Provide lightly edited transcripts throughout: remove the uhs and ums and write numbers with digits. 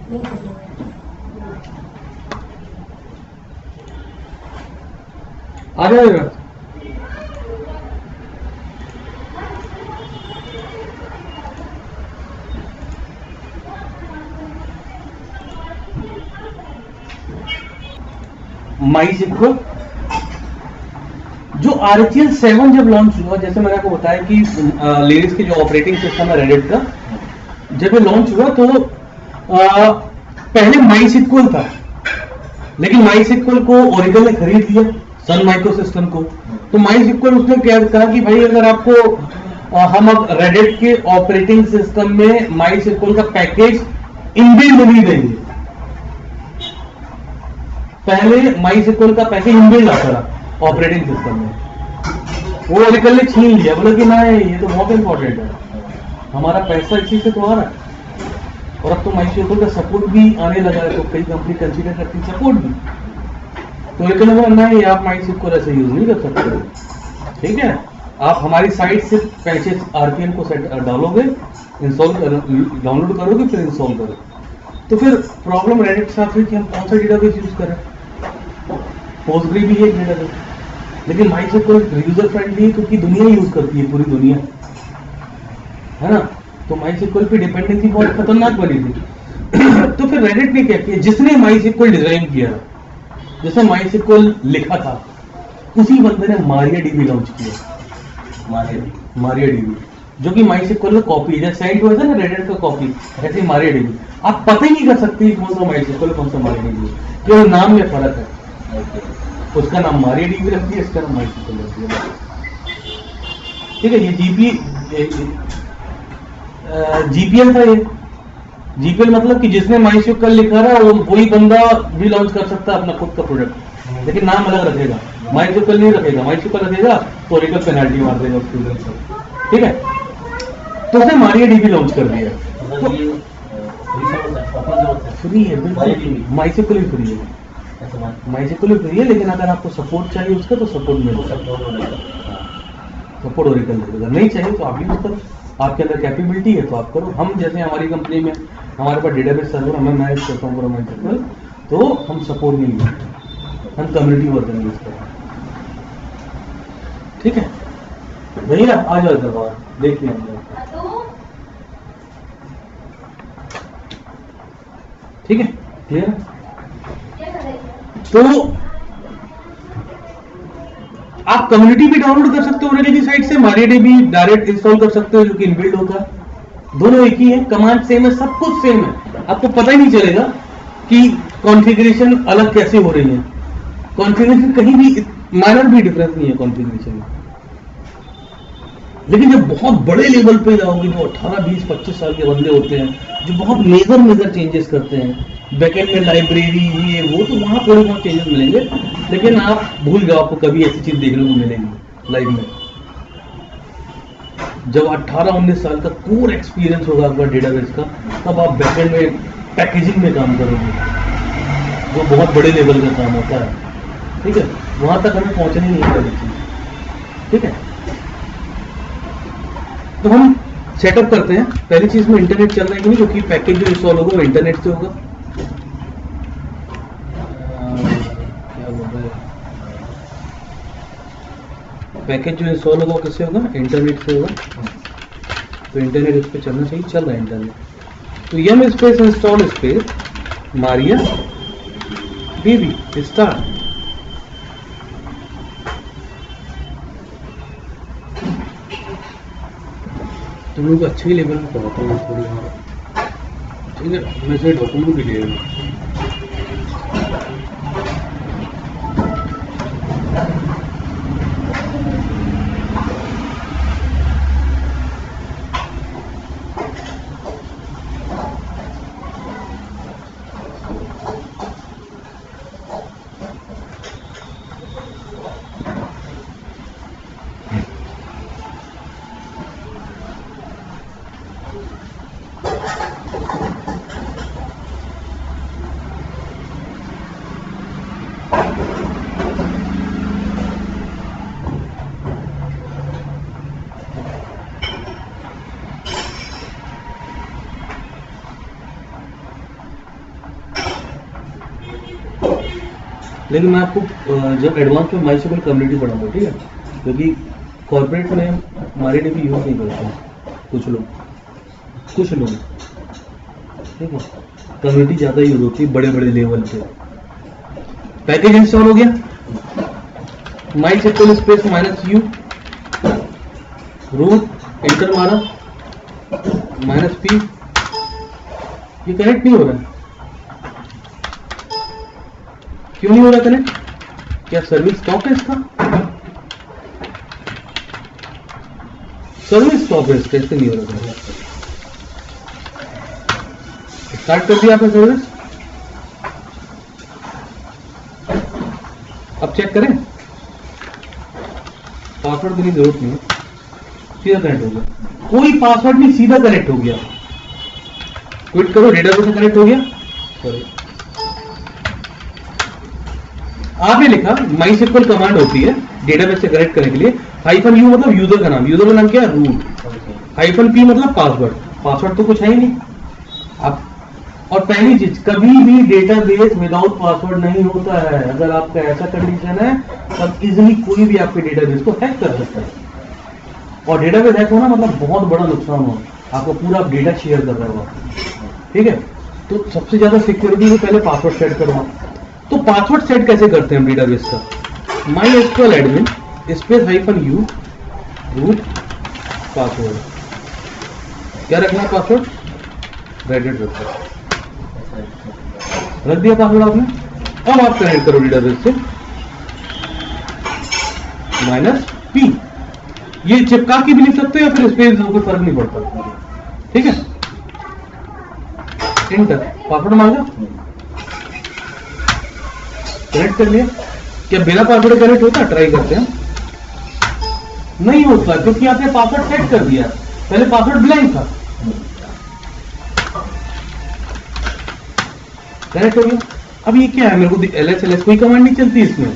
आ जाएगा। MySQL जो RHEL 7 जब लॉन्च हुआ, जैसे मैंने आपको बताया कि लिनक्स की जो ऑपरेटिंग सिस्टम है रेडिट का, जब ये लॉन्च हुआ तो पहले MySQL था, लेकिन MySQL को ओरेकल ने खरीद लिया, सन माइक्रो सिस्टम को। तो MySQL उसने क्या कहा कि भाई अगर आपको हम अब रेडिट के ऑपरेटिंग सिस्टम में MySQL का पैकेज इनबिल्ड नहीं देंगे। पहले MySQL का पैकेज इनबिल्ड आता था ऑपरेटिंग सिस्टम में, वो ओरेकल ने छीन लिया, बोला कि ना ये तो बहुत इंपॉर्टेंट है, हमारा पैसा इसी से तो आ रहा है। और अब तो MySQL का सपोर्ट भी आने लगा है, तो कई कंपनी कंसीडर करती है सपोर्ट भी। तो ओरेकल ने बोला नहीं, आप MySQL ऐसे यूज नहीं कर सकते, ठीक है, आप हमारी साइट से पैचेस RPM को सेट डालोगे, इंस्टॉल डाउनलोड करोगे, फिर इंस्टॉल करो। तो फिर प्रॉब्लम रेडिट साथ हुई कि हम कौन सा डेटाबेस यूज करें। पोस्टग्री भी है डेटाबेस, लेकिन MySQL यूजर फ्रेंडली है क्योंकि दुनिया यूज करती है, पूरी दुनिया, है ना। तो MySQL पे डिपेंडेंसी बहुत खतरनाक बनी थी। तो फिर रेडिट ने क्या किया, जिसने MySQL डिजाइन किया, जिसने MySQL लिखा था, उसी बंदे ने MariaDB लॉन्च किया। MariaDB जो कि MySQL का कॉपी है, सेंट हुआ था ना रेडिट का कॉपी, ऐसे MariaDB। आप पता ही नहीं कर सकते कौन सा MySQL कौन सा MariaDB, केवल नाम में फर्क है। उसका नाम MariaDB रख दिया, इसका नाम MySQL रख दिया, ठीक है। ये GPL था। ये GPL मतलब कि जिसने MySQL लिखा रहा है वही बंदा भी लॉन्च कर सकता है अपना खुद का प्रोडक्ट, लेकिन नाम अलग रखेगा, MySQL नहीं रखेगा। MySQL रखेगा तो ओरेकल पेनल्टी मार देगा स्टूडेंट को, ठीक है। तो उसने MariaDB लॉन्च कर दिया। तो फ्री है, बिल्कुल MySQL भी फ्री है, MySQL भी फ्री है, लेकिन अगर आपको सपोर्ट चाहिए उसका तो सपोर्ट मिलेगा, सपोर्ट ओरेकल देगा। नहीं चाहिए तो आप यूज करो, आपके अंदर कैपेबिलिटी है तो आप करो। हम जैसे हमारी कंपनी में हमारे पास डेटाबेस सर्वर हमें मैनेज करता हूँ पूरा MySQL, तो हम सपोर्ट नहीं यूज करते, हम कम्युनिटी वर्जन यूज करते हैं, ठीक है। वही ना, आ जाओ इधर बाहर, देख लिया हमने, ठीक है, क्लियर। तो आप कम्युनिटी भी डाउनलोड कर सकते हो ओरेकल की साइट से, MariaDB डायरेक्ट इंस्टॉल कर सकते हो जो कि इनबिल्ड होता है। दोनों एक ही है, कमांड सेम है, सब कुछ सेम है, आपको पता ही नहीं चलेगा कि कॉन्फ़िगरेशन अलग कैसे हो रही है। कॉन्फ़िगरेशन कहीं भी माइनर भी डिफरेंस नहीं है कॉन्फ़िगरेशन में। लेकिन जब बहुत बड़े लेवल पे जाओगे, जो 18, 20, 25 साल के बंदे होते हैं, जो बहुत मेजर चेंजेस करते हैं, बैकएंड में लाइब्रेरी ये वो, तो वहां थोड़े बहुत चेंजेस मिलेंगे, लेकिन आप भूल जाओ, आपको कभी ऐसी चीज देखने को मिलेगी लाइफ में। जब 18-19 साल का कोर एक्सपीरियंस होगा आपका डेटाबेस का, तब आप बैकएंड में पैकेजिंग में काम करोगे, जो बहुत बड़े लेवल का काम होता है, ठीक है। वहां तक हमें पहुंचना ही नहीं है, ठीक है। तो हम सेटअप करते हैं। पहली चीज में इंटरनेट चल रहा है कि नहीं, क्योंकि पैकेज जो इंस्टॉल होगा वो इंटरनेट से होगा। क्या बोल रहे हैं, पैकेज जो इंस्टॉल होगा वो किससे होगा, इंटरनेट से होगा। तो इंटरनेट इस पर चलना चाहिए, चल रहा है इंटरनेट। तो yum space install space MariaDB start. तुम लोग अच्छे लेवल में पढ़ाता हूँ थोड़ी, ठीक है। मैं से डॉक्यूमेंट भी ले लूँगा। लेकिन मैं आपको जब एडवांस में माइस्क्यूएल कम्युनिटी पढ़ाऊंगा, ठीक है, क्योंकि कॉर्पोरेट में हमारे लिए भी यूज नहीं करते हैं कुछ लोग, ठीक है, कम्युनिटी ज़्यादा यूज होती है बड़े बड़े लेवल पे। पैकेज इंस्टॉल हो गया, MySQL space -u root enter मारा -p, ये कनेक्ट नहीं हो रहा है। क्यों नहीं हो रहा कनेक्ट? क्या सर्विस स्टॉप है इसका? सर्विस स्टॉप है इसका, इससे नहीं हो रहा। स्टार्ट कर दिया आपने सर्विस, अब चेक करें, पासवर्ड देने की जरूरत नहीं है, सीधा कनेक्ट हो गया। कोई पासवर्ड नहीं, सीधा कनेक्ट हो गया। क्विट करो, डेटाबेस से कनेक्ट हो गया। सॉरी, आपने लिखा माइस्क्यूएल कमांड होती है डेटाबेस से कनेक्ट करने के लिए, -u मतलब यूजर का नाम, यूजर का नाम क्या है? रूट, -p मतलब पासवर्ड, पासवर्ड तो कुछ है ही नहीं। अब और पहली चीज, कभी भी डेटाबेस विदाउट पासवर्ड नहीं होता है। अगर आपका ऐसा कंडीशन है तब इजिली कोई भी आपके डेटाबेस को हैक कर सकता है, और डेटाबेस हैक होना मतलब बहुत बड़ा नुकसान हो, आपको पूरा डेटा शेयर कर रहा होगा, ठीक है। तो सबसे ज्यादा सिक्योरिटी में पहले पासवर्ड सेट करो। तो पासवर्ड सेट कैसे करते हैं हम डेटाबेस का? MySQL admin space -u root password, क्या रखना है पासवर्ड? रेडिट रख दिया पासवर्ड आपने। अब आप कनेक्ट करो डेटाबेस से -p, ये चिपका के भी लिख सकते हो या फिर स्पेस कोई फर्क नहीं पड़ता, ठीक है। इंटर, पासवर्ड मांगा, कनेक्ट कर लिया। क्या बिना पासवर्ड कनेक्ट होता है? ट्राई करते हैं, नहीं होता, क्योंकि आपने पासवर्ड सेट कर दिया, पहले पासवर्ड ब्लैंक था। कनेक्ट हो गया। अब ये क्या है, मेरे को LS कोई कमांड नहीं चलती इसमें,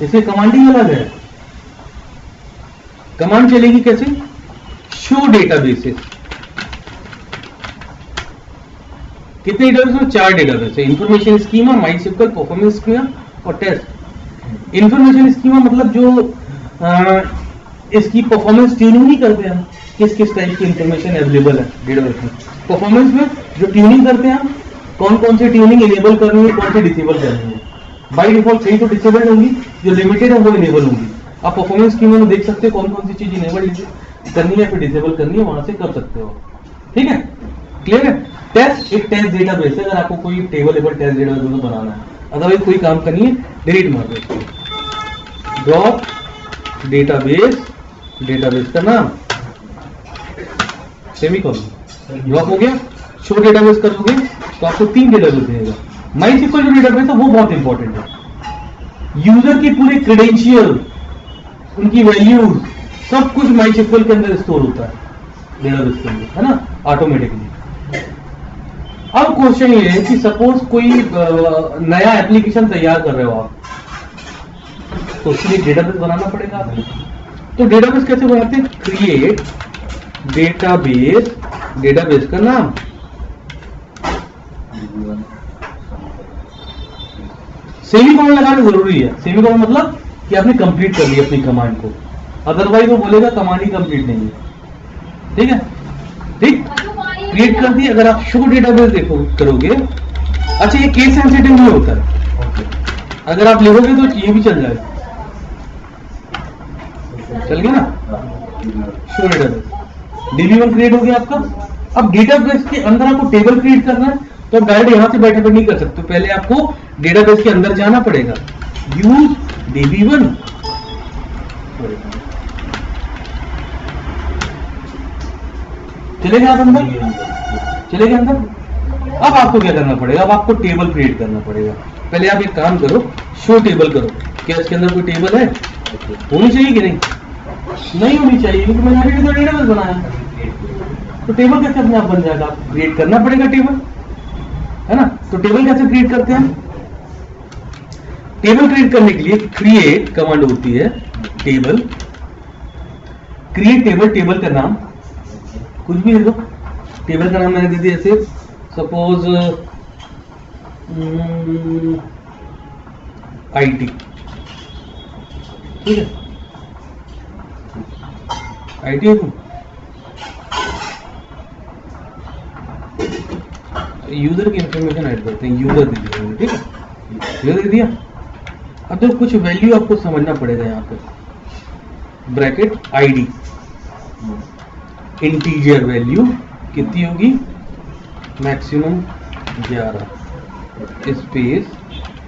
इसमें कमांड ही अलग है। कमांड चलेगी कैसे? Show databases. कितने डेटाबेस में? 4 डेटाबेस है, information schema, MySQL, performance schema और टेस्ट। इंफॉर्मेशन स्कीमा मतलब जो इसकी परफॉर्मेंस ट्यूनिंग नहीं करते हैं, किस किस टाइप की इंफॉर्मेशन अवेलेबल है डेटाबेस में। परफॉर्मेंस में जो ट्यूनिंग करते हैं हम, कौन कौन सी ट्यूनिंग इनेबल करनी है, कौन सी डिसेबल करनी है। बाय डिफॉल्ट सही तो डिसेबल होंगी, जो लिमिटेड है वो इनेबल होंगी। आप परफॉर्मेंस स्कीमा में देख सकते हो कौन कौन सी चीज इनेबल करनी है, फिर डिसेबल करनी है, वहां से कर सकते हो, ठीक है, क्लियर है। टेस्ट एक टेस्ट डेटाबेस है, अगर आपको कोई टेबल टेस्ट डेटाबेस बनाना है, अदरवाइज कोई काम करनी है, डिलीट मार दो। ड्रॉप डेटाबेस, डेटाबेस का नाम सेमीकोलन, ड्रॉप हो गया। शो डेटाबेस करोगे तो आपको 3 डेटाबेस देगा। माइस्क्यूएल जो डेटाबेस है वो बहुत इंपॉर्टेंट है, यूजर की पूरी क्रेडेंशियल, उनकी वैल्यूज, सब कुछ माइस्क्यूएल के अंदर स्टोर होता है डेटाबेस के अंदर, है ना, ऑटोमेटिकली। अब क्वेश्चन ये है कि सपोज कोई नया एप्लीकेशन तैयार कर रहे हो आप, तो उसके लिए डेटाबेस बनाना पड़ेगा आपको। तो डेटाबेस कैसे बनाते हैं? क्रिएट डेटाबेस, डेटाबेस का नाम, सेमीकोलन लगाना जरूरी है। सेमीकोलन मतलब कि आपने कंप्लीट कर लिया अपनी कमांड को, अदरवाइज वो बोलेगा कमांड ही कंप्लीट नहीं है, ठीक है, ठीक। क्रिएट कर दिया। अगर आप शो डेटाबेस देखो करोगे, अच्छा ये केस सेंसिटिव नहीं होता है, अगर आप लिखोगे तो ये भी चल जाएगा, चल गया ना। शो डेटाबेस, DB1 क्रिएट हो गया आपका। अब डेटाबेस के अंदर आपको टेबल क्रिएट करना है, तो आप डायरेक्ट यहां से बैठे बैठ नहीं कर सकते, पहले आपको डेटाबेस के अंदर जाना पड़ेगा। यूज DB1, चले गए आप अंदर, चले गए अंदर। अब आपको क्या करना पड़ेगा? अब आपको टेबल क्रिएट करना पड़ेगा। पहले आप एक काम करो, शो टेबल करो। क्या इसके अंदर कोई टेबल है? होनी चाहिए कि नहीं? नहीं होनी चाहिए, क्योंकि मैंने अभी तो डेटाबेस बनाया, तो टेबल कैसे अपने आप बन जाएगा? क्रिएट करना पड़ेगा टेबल, है ना। तो टेबल कैसे क्रिएट करते हैं? टेबल क्रिएट करने के लिए क्रिएट कमांड होती है, टेबल, क्रिएट टेबल, टेबल का नाम कुछ भी दे दो। टेबल का नाम मैंने दे दिया, ऐसे सपोज IT, ठीक है, IT है तुम, यूजर की इंफॉर्मेशन ऐड करते हैं, यूजर दे दिया, ठीक है, यूजर दे दिया। अब तो कुछ वैल्यू आपको समझना पड़ेगा यहाँ पे, ब्रैकेट ID, इंटीजर वैल्यू कितनी होगी, मैक्सिमम 11 स्पेस।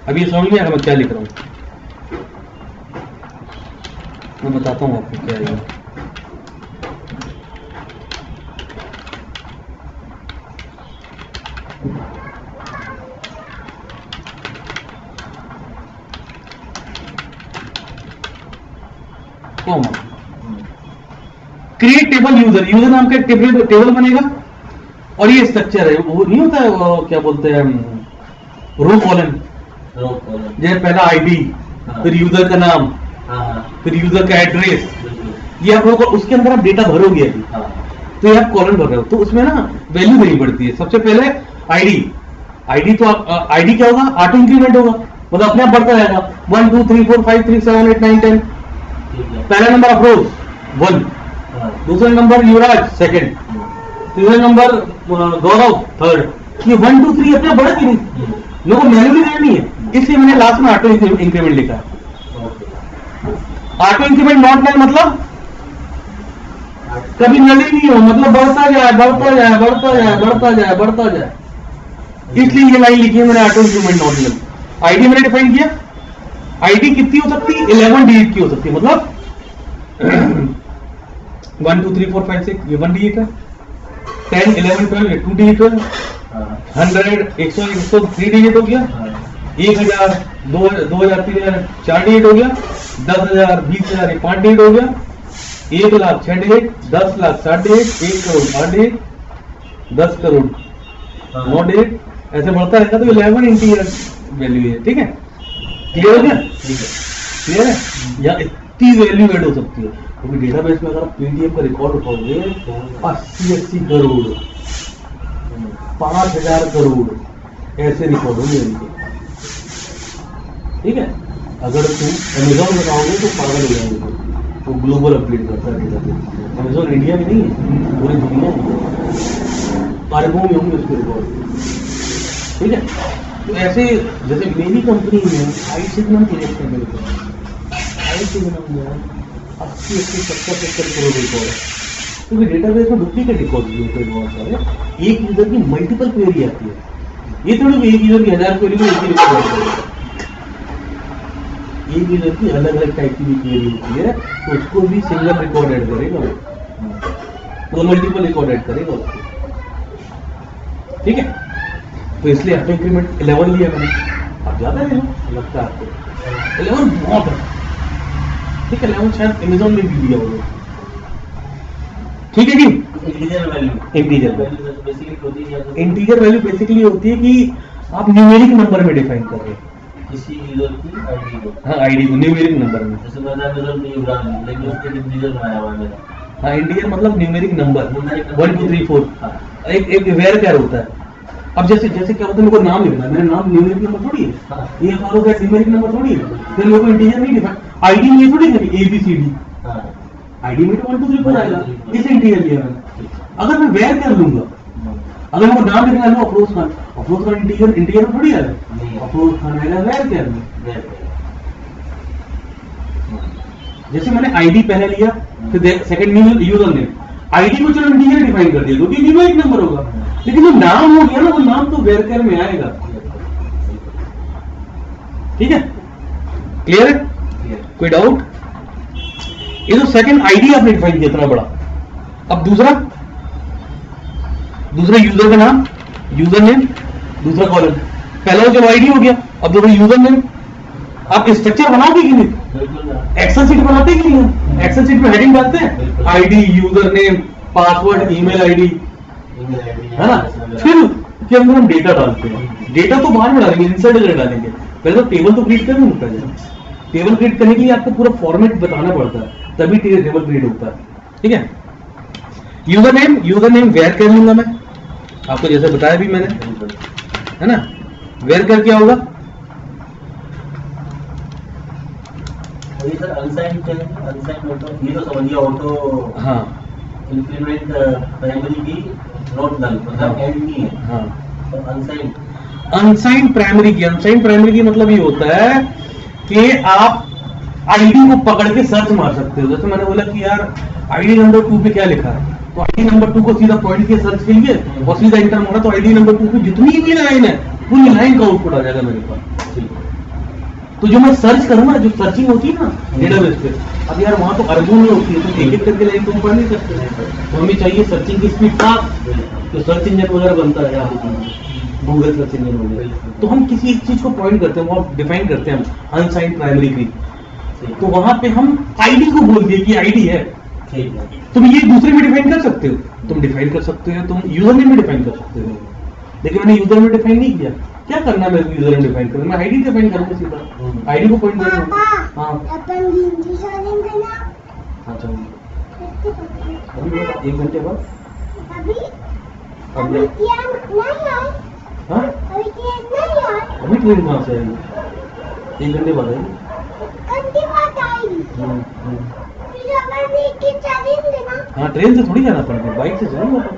अब ये समझ में आएगा मैं क्या लिख रहा हूँ, मैं बताता हूँ आपको क्या है। क्रिएट टेबल यूजर, यूजर नाम का टेबल बनेगा और ये स्ट्रक्चर है, वो नहीं होता है वो क्या बोलते हैं रो कॉलम, जैसे पहला आईडी, फिर यूजर का नाम, फिर यूजर का एड्रेस, ये आप लोग उसके अंदर आप डेटा भरोगे अभी, तो ये आप कॉलम भर रहे हो, तो उसमें ना वैल्यू देनी पड़ती है। सबसे पहले आईडी तो आईडी क्या होगा, ऑटो इंक्रीमेंट होगा, मतलब अपने आप बढ़ता जाएगा, 1 2 3 4 5 3 7 8 9 10। पहला नंबर अफरोज 1, दूसरा नंबर युवराज सेकंड, तीसरा नंबर गौरव थर्ड। ये 1 2 3 अपने बढ़ा कि नहीं, लोगों को मैन्युअली करनी है, इसलिए मैंने लास्ट में ऑटो इंक्रीमेंट लिखा है। ऑटो इंक्रीमेंट नॉट लाइन मतलब कभी नली नहीं हो, मतलब बढ़ता जाए बढ़ता जाए बढ़ता जाए बढ़ता जाए बढ़ता जाए, इसलिए ये लाइन लिखी है मैंने, auto increment not line. ID मैंने डिफाइन किया, आईडी कितनी हो सकती है, 11 डिजिट की हो सकती है, मतलब 1 2 3 4 5 6 ये 1 डिजिट है, 10 11 12 ये 2 डिजिट है, 100 100 103 डिजिट हो गया, 1000 2000 3000 4 डिजिट हो गया, 10,000 20,000 ये 5 डिजिट हो गया, 1 lakh 6 digit, 10 lakh 7 digit, 1 crore 8 digit, 10 crore 9 digit, ऐसे बढ़ता रहेगा। तो 11 इंटीजर वैल्यू है, ठीक है, क्लियर हो गया, ठीक है, क्लियर है। या इतनी वैल्यू ऐड हो सकती है, क्योंकि डेटाबेस में अगर आप पीडीएफ का रिकॉर्ड उठाओगे 80 करोड़ 5000 करोड़ ऐसे रिकॉर्ड होंगे इनके, ठीक है। अगर तुम अमेजोन बताओगे तो पागल हो जाएंगे, वो ग्लोबल अपडेट करता है डेटाबेस। अमेजोन इंडिया में नहीं है, पूरी दुनिया में अरबों में होंगे उसके रिकॉर्ड, ठीक है। तो ऐसे जैसे मेरी कंपनी में आई सिग्नम क्रिएट करने में 80 70 करोड़ रिकॉर्ड है, क्योंकि डेटाबेस में डुप्लीकेट रिकॉर्ड भी होते हैं बहुत सारे, एक यूजर की मल्टीपल क्वेरी आती है, ये थोड़ी एक यूजर की 1000 क्वेरी में एक ही रिकॉर्ड है, एक यूजर की अलग अलग टाइप की भी क्वेरी होती है, तो उसको भी सिंगल रिकॉर्ड ऐड करेगा वो मल्टीपल रिकॉर्ड ऐड करेगा उसको, ठीक है। तो इसलिए ऑटो इंक्रीमेंट 11 लिया मैंने, आप ज्यादा ले लो लगता है आपको 11 बहुत है, ठीक है। 11 शायद अमेजोन में भी दिया होगा, ठीक है जी। इंटीजर वैल्यू बेसिकली होती है कि आप न्यूमेरिक नंबर में डिफाइन कर रहे हैं किसी यूजर की आईडी को, हाँ आईडी को न्यूमेरिक नंबर में, जैसे मैंने अमेजोन में यूजर लेकिन उसके इंटीजर बनाया हुआ है मेरा, हाँ इंटीजर मतलब न्यूमेरिक नंबर 1 2 3 4, एक वेयर कैर होता है। अब जैसे जैसे क्या होता है, मेरे को नाम लिखना है, मेरा नाम न्यूमेरिक नंबर थोड़ी है, ये फॉलो का न्यूमेरिक नंबर थोड़ी है, फिर मेरे को इंटीजर नहीं डिफाइन, आईडी में थोड़ी है ABCD, आईडी में तो 1 2 3 4 आएगा, इसे इंटीजर लिया मैंने। अगर मैं वेयर कर लूंगा, अगर मेरे को नाम लिखना है अफरोज खान इंटीजर थोड़ी आएगा, अफरोज खान आएगा वेयर कैर में। जैसे मैंने आईडी पहले लिया, फिर सेकंड यूजर नेम, आईडी को चलो इंटीजर डिफाइन कर दिया क्योंकि न्यूमेरिक नंबर होगा, लेकिन जो नाम हो गया ना वो नाम तो वेयर में आएगा, ठीक है, क्लियर है, कोई डाउट। ये तो सेकंड आईडी आपने डिफाइन किया इतना बड़ा। अब दूसरा यूजर का नाम, यूजर नेम, दूसरा कॉलम, पहला जब आईडी हो गया, अब दूसरा यूजर नेम। आप स्ट्रक्चर बनाओगे कि नहीं, एक्सेल शीट बनाते कि नहीं, एक्सेल शीट में हेडिंग डालते हैं, ID user name password email ID, है ना। फिर के अंदर हम डेटा डालते हैं, डेटा तो बाहर में डालेंगे, इंसर्ट डालेंगे, पहले तो टेबल तो क्रिएट करना होता है। टेबल क्रिएट करने के लिए आपको पूरा फॉर्मेट बताना पड़ता है, तभी टेबल क्रिएट होता है, ठीक है। यूजर नेम वेयर कर लूंगा मैं, आपको जैसे बताया भी मैंने, है ना। वेयर कर क्या होगा, अनसाइंड क्या है? अनसाइंड ऑटो, ये तो समझिए ऑटो हाँ इंक्रीमेंट प्राइमरी की नॉट नल, मतलब एंड नहीं है। हाँ। तो अनसाइंड अनसाइंड प्राइमरी की मतलब ये होता है कि आप आईडी को पकड़ के सर्च मार सकते हो। जैसे मैंने बोला कि यार आईडी नंबर 2 पे क्या लिखा है, तो आईडी नंबर 2 को सीधा पॉइंट किया सर्च के लिए और सीधा इंटर मारा, तो आईडी नंबर 2 पे जितनी भी लाइन है पूरी लाइन का आउटपुट आ जाएगा मेरे पास। ठीक है। तो जो मैं सर्च करूँ ना, जो सर्चिंग होती है ना डेटाबेस पे, अब यार वहां तो अर्जुन में होती है, तो एक एक करके लाइन तुम पढ़ नहीं सकते। तो हमें चाहिए सर्चिंग की स्पीड फास्ट, तो सर्च इंजन वगैरह बनता है गूगल सर्च इंजन वगैरह। तो हम किसी एक चीज को पॉइंट करते हैं, वो डिफाइन करते हैं हम अनसाइंड प्राइमरी की, तो वहां पे हम आईडी को बोल दिए कि आईडी है। ठीक है। तुम ये दूसरे में डिफाइन कर सकते हो, तुम डिफाइन कर सकते हो, तुम यूजर नेम में डिफाइन कर सकते हो, लेकिन मैंने यूजर में डिफाइन नहीं किया। क्या करना है मेरे को यूजर नेम डिफाइन करना, मैं आईडी डिफाइन करूंगा सीधा, आईडी को पॉइंट करूंगा। हाँ अपन हिंदी शादी करना हाँ चलो अभी 1 घंटे बाद अभी अभी अभी क्या नहीं आए हाँ अभी क्या नहीं आए अभी ट्रेन कहाँ से आएगी, 1 घंटे बाद आएगी। घंटे बाद आएगी हम्म। फिर अपन भी की शादी देना। हाँ ट्रेन से थोड़ी जाना पड़ेगा, बाइक से जाएंगे अपन।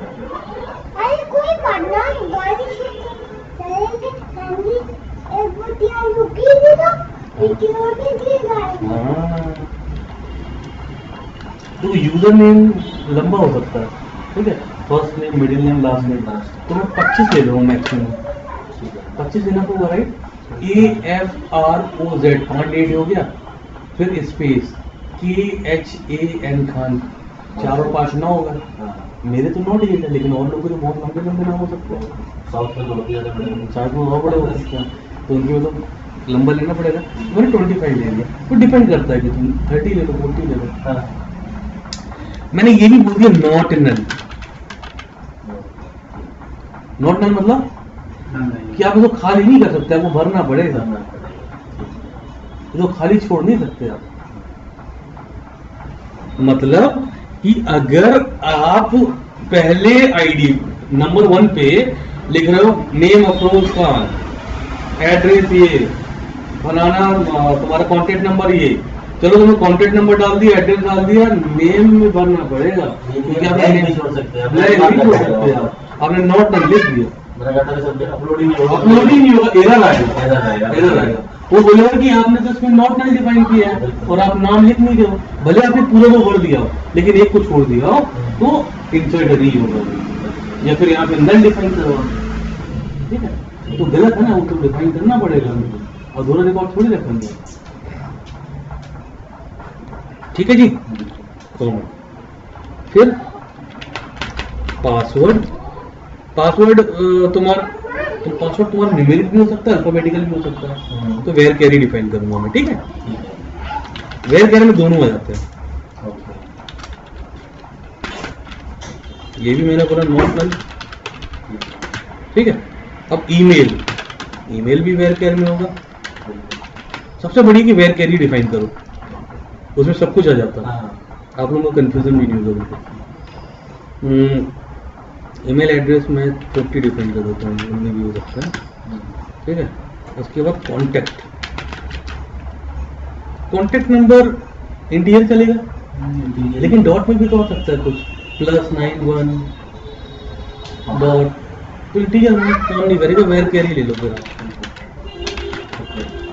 अरे कोई पढ़ना गाड़ी से चलेंगे फैमिली एक बुटिया रुकी भी तो सिक्योरिटी की गाड़ी। हाँ तो यूजर नेम लंबा हो सकता है, ठीक है, first name middle name last name, तो मैं 25 ले लूँगा मैक्सिमम, 25 लेना होगा राइट। AFROZ 5 डेट हो गया, फिर स्पेस KHAN खान 4 और 5 9 होगा। मेरे तो नॉट ये है, लेकिन और लोगों के तो बहुत लंबे लंबे नाम हो सकते हैं, साउथ में बहुत ज्यादा बड़े चार्ट में बहुत बड़े हो सकते हैं, तो उनके मतलब लंबा लेना पड़ेगा। मैंने 25 ले लिया, तो डिपेंड करता है कि तुम 30 ले लो 40 ले लो। हाँ। मैंने ये भी बोल दिया नॉट नल। नॉट नल मतलब कि आप इसको खाली नहीं कर सकते, आपको भरना पड़ेगा, इसको खाली छोड़ नहीं सकते आप। मतलब कि अगर आप पहले आईडी नंबर 1 पे लिख रहे हो नेम अफरोज खान, एड्रेस ये, फलाना तुम्हारा कांटेक्ट नंबर ये, चलो तुमने कांटेक्ट नंबर डाल दिया, एड्रेस डाल दिया, नेम में भरना पड़ेगा क्योंकि आप ब्लैंक नहीं छोड़ सकते, नहीं छोड़ सकते आप, आपने नॉट नल लिख दिया, मेरा डाटा सब अपलोड ही नहीं होगा, अपलोड ही नहीं होगा, एरर आएगा, एरर आएगा। एरर आएगा। वो बोलेगा कि आपने तो इसमें नॉट नल डिफाइन किया है और आप नाम लिख नहीं रहे हो, भले आपने पूरे को भर दिया हो लेकिन एक को छोड़ दिया हो, तो इंसर्ट री होगा, या फिर यहाँ पे नल डिफाइन करो, ठीक है, तो गलत है ना, वो तो डिफाइन करना पड़ेगा हमको, और दोनों रिकॉर्ड थोड़ी रखेंगे, ठीक है जी। फिर पासवर्ड, पासवर्ड तुम्हारा न्यूमेरिक भी हो सकता है, अल्फाबेटिकल भी हो सकता है, तो वेयर कैरी डिफाइन करूंगा मैं, ठीक है। वेयर कैरी में दोनों आ जाते हैं, ये भी मैंने बोला नॉट नल, ठीक है। अब ईमेल, ईमेल भी वेयर कैरी में होगा। सबसे बढ़िया कि वेयर कैरी डिफाइन करो, उसमें सब कुछ आ जाता है, आप लोगों को कंफ्यूजन भी नहीं होगा बिल्कुल। ईमेल एड्रेस में 50 डिफाइन कर देता हूँ, उनमें भी हो सकता है, ठीक है। उसके बाद कॉन्टैक्ट, कॉन्टैक्ट नंबर इंटीजर चलेगा, लेकिन डॉट में भी तो हो सकता है कुछ, +91 डॉट, तो इंटीजर में काम नहीं करेगा, वेयर कैरी ले लो फिर,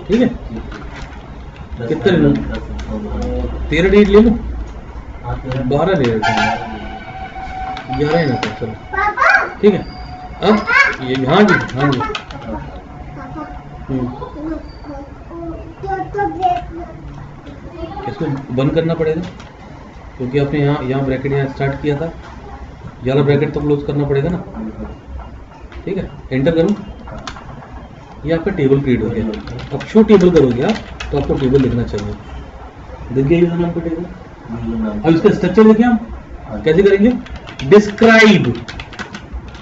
ठीक है। कितना ले लो, 13 डिजिट ले लो, 12 ले लेते हैं, 11 है ना, चलो ठीक है। अब ये हाँ जी, हाँ जी, इसको बंद करना पड़ेगा क्योंकि आपने यहाँ ब्रैकेट यहाँ स्टार्ट किया था, ये वाला ब्रैकेट तो क्लोज करना पड़ेगा ना, ठीक है। एंटर करूँ, ये आपका टेबल क्रिएट हो गया। अब शो टेबल करोगे आप तो आपको टेबल लिखना चाहिए, देख गया यूजर नाम का टेबल। अब इसका स्ट्रक्चर देखिए हम कैसे करेंगे, डिस्क्राइब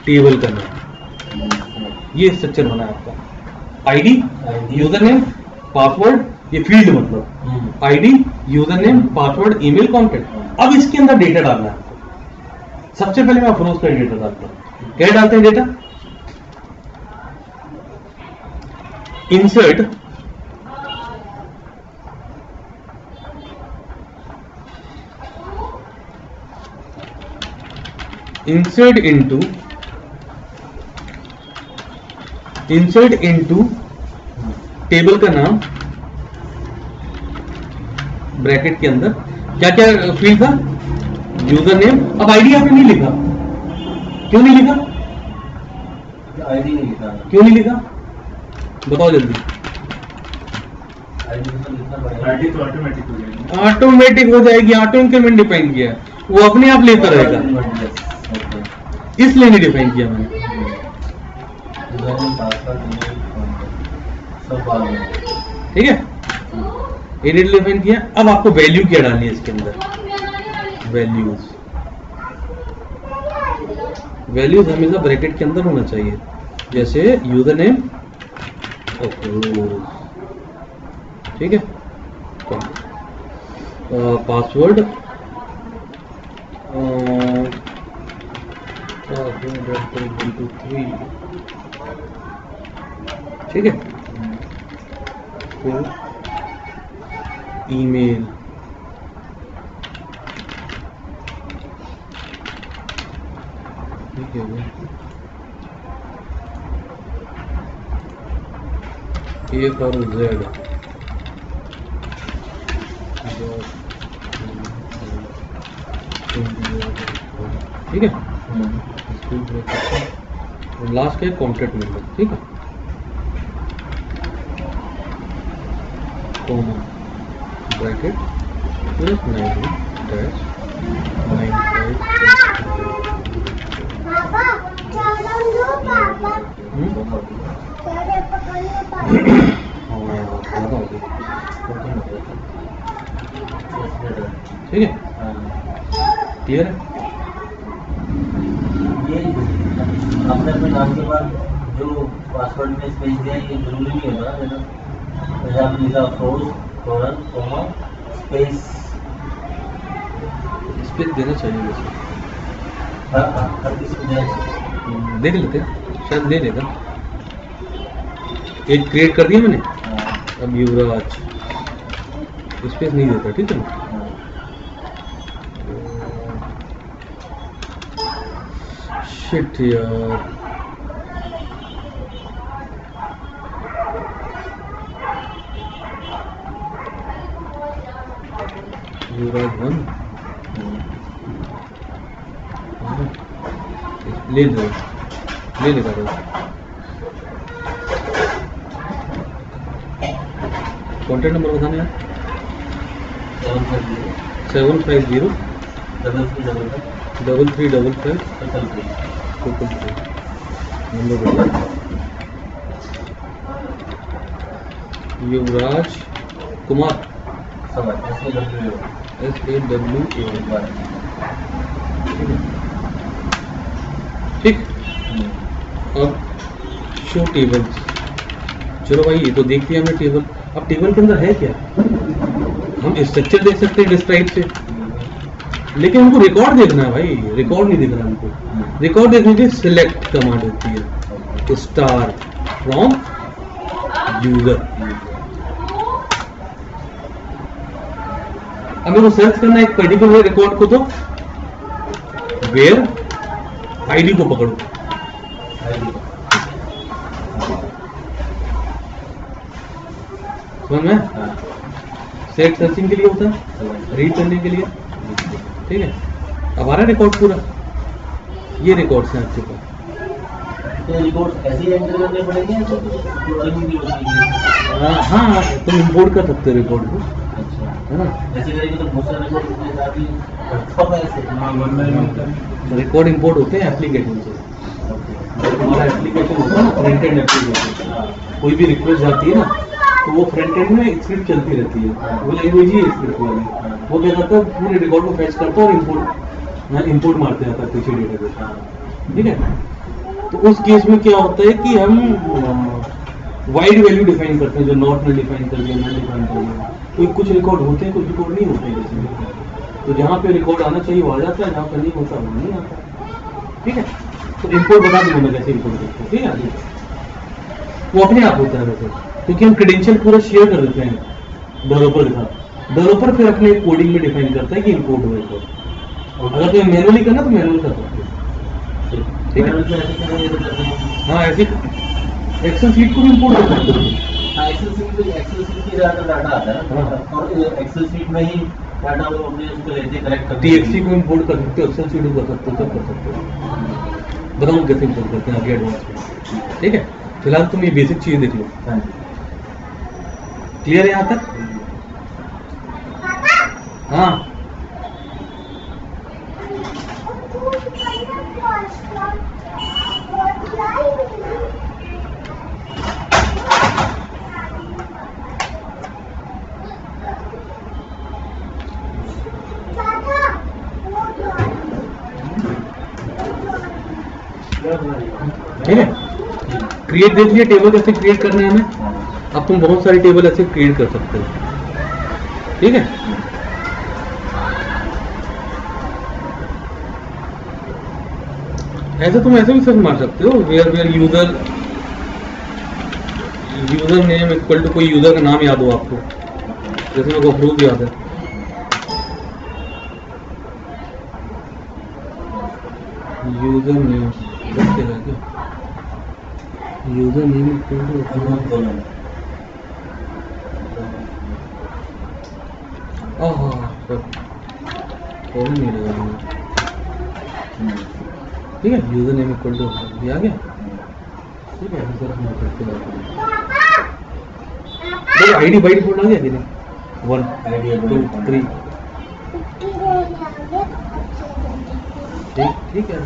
टेबल करना, ये स्ट्रक्चर बना है आपका। आईडी, यूजर नेम, पासवर्ड, ये फील्ड मतलब ID, user name, password, email, contact. अब इसके अंदर डेटा डालना है आपको। सबसे पहले मैं अफरोज का डेटा डालता हूँ। क्या डालते हैं data, insert insert into table का नाम ब्रैकेट के अंदर क्या क्या फील्ड था, यूजर नेम। अब आईडी आपने नहीं लिखा, क्यों नहीं लिखा? आईडी नहीं लिखा, क्यों नहीं लिखा बताओ जल्दी। आईडी तो लिखना पड़ेगा। आईडी तो ऑटोमेटिक हो जाएगी। ऑटोमेटिक हो जाएगी, ऑटो इंक्रीमेंट डिफाइन किया है, वो अपने आप लेता रहेगा, ओके। इसलिए नहीं डिफाइन किया मैंने। यूजरनेम, पासवर्ड, ईमेल, सब बाद में। ठीक है, एडिट डिफाइन किया। अब आपको वैल्यू क्या डालनी है इसके अंदर, वैल्यूज हमेशा ब्रैकेट के अंदर होना चाहिए, जैसे यूजर नेम, ओके, ठीक है, पासवर्ड, ठीक है, फिर ईमेल, ठीक है, ए फॉर जेड, ठीक है, लास्ट है कॉन्टैक्ट नंबर, ठीक है, कॉमा ब्रैकेट प्लस 9-95। पापा चावल दो पापा, चावल पकड़ लो पापा। ठीक है, क्लियर है। ये आपने अपने नाम के बाद जो पासवर्ड में स्पेस दिया ये जरूरी नहीं होगा ना, जैसे आपने लिखा फ्रोज, फॉरन, कोमा, स्पेस। स्पेस देना चाहिए वैसे, हर किसी को देना चाहिए। देख लेते हैं, शायद दे देगा। एक क्रिएट कर दिया मैंने, अब युवराज स्पेस नहीं देता, ठीक है ना। शिट यार, युवराज 1 ले लेगा कॉन्टैक्ट नंबर बताना यार, 750 3355 नंबर बता। युवराज कुमार, SAWA, ठीक। अब शो टेबल्स, चलो भाई ये तो देख लिया हमने टेबल। अब टेबल के अंदर है क्या, हम स्ट्रक्चर देख सकते हैं डिस्क्राइब से, लेकिन हमको रिकॉर्ड देखना है भाई, रिकॉर्ड नहीं देखना हमको। रिकॉर्ड देखने के लिए सिलेक्ट कमांड होती है, स्टार फ्रॉम यूजर। अब मेरे को सर्च करना है एक पर्टिकुलर रिकॉर्ड को, तो वेयर आईडी को पकड़ो, समझ में। सेट सर्चिंग के लिए होता है, रीड करने के लिए, ठीक है। अब आ रहा है रिकॉर्ड पूरा, ये रिकॉर्ड्स हैं आपके पास। तो रिकॉर्ड ऐसे ही एंटर करने पड़ेंगे या तो हाँ, तुम इंपोर्ट कर सकते हो रिकॉर्ड को, अच्छा, है ना। ऐसे करेंगे तो बहुत सारे रिकॉर्ड इसमें काफी कम है ऐसे। रिकॉर्ड इंपोर्ट होते हैं एप्लीकेशन से, हमारा एप्लीकेशन होता है ना, फ्रंट एंड एप्लीकेशन, कोई भी रिक्वेस्ट जाती है ना, तो वो फ्रंट एंड में स्क्रिप्ट चलती रहती है, वो लैंग्वेज ही स्क्रिप्ट वाली। वो क्या करता है, पूरे रिकॉर्ड को फैच करता है और इंपोर्ट मारते जाता है पीछे डेटाबेस, ठीक है। तो उस केस में क्या होता है कि हम वाइड वैल्यू डिफाइन करते हैं, जो नॉट में डिफाइन कर दिया, मैं डिफाइन कर दिया। तो कुछ रिकॉर्ड होते हैं, कुछ रिकॉर्ड नहीं होते हैं जैसे। तो जहाँ पे रिकॉर्ड आना चाहिए वो आ जाता है, जहाँ पे नहीं होता वो नहीं आता, ठीक है। तो इंपोर्ट बता दूंगा मैं कैसे इंपोर्ट करते हैं, ठीक है। वो अपने आप होता है वैसे, क्योंकि हम क्रेडेंशियल पूरा शेयर कर देते हैं डेवलपर के साथ। डेवलपर फिर अपने कोडिंग में डिफाइन करता है कि इंपोर्ट हो रिकॉर्ड। अगर तुम्हें मैनुअली करना तो मैनुअल कर सकते हो, ठीक है। मैनुअल में ऐसे करेंगे तो कर देंगे। हाँ ऐसे एक्सेल शीट को भी इम्पोर्ट कर सकते हो। एक्सेल शीट में ज़्यादा डाटा आता है ना, हाँ। और एक्सेल शीट में ही डाटा वो अपने उसको लेते कलेक्ट करते TXT को इम्पोर्ट कर सकते हो, एक्सेल शीट को कर सकते हो, सब कर सकते हो। बताऊँ कैसे इम्पोर्ट करते हैं आगे एडवांस में। ठीक है, फिलहाल तुम ये बेसिक चीज़ देख लो। हाँ जी। क्लियर है यहाँ तक? हाँ ठीक है, क्रिएट देख लिया टेबल कैसे क्रिएट करना है हमें। अब तुम बहुत सारी टेबल ऐसे क्रिएट कर सकते हो। ठीक है, ऐसे तुम ऐसे भी सर्च मार सकते हो, where where user name equal to कोई यूजर का नाम याद हो आपको, जैसे मेरे को अप्रूव याद है। User name user name equal to नहीं लगा। ठीक है, यूजर नेम इक्वल टू आ गया। ठीक है, सर हम करते हैं। देखो आईडी बाई डिफॉल्ट आ गया कि नहीं, 1 2 3। ठीक है।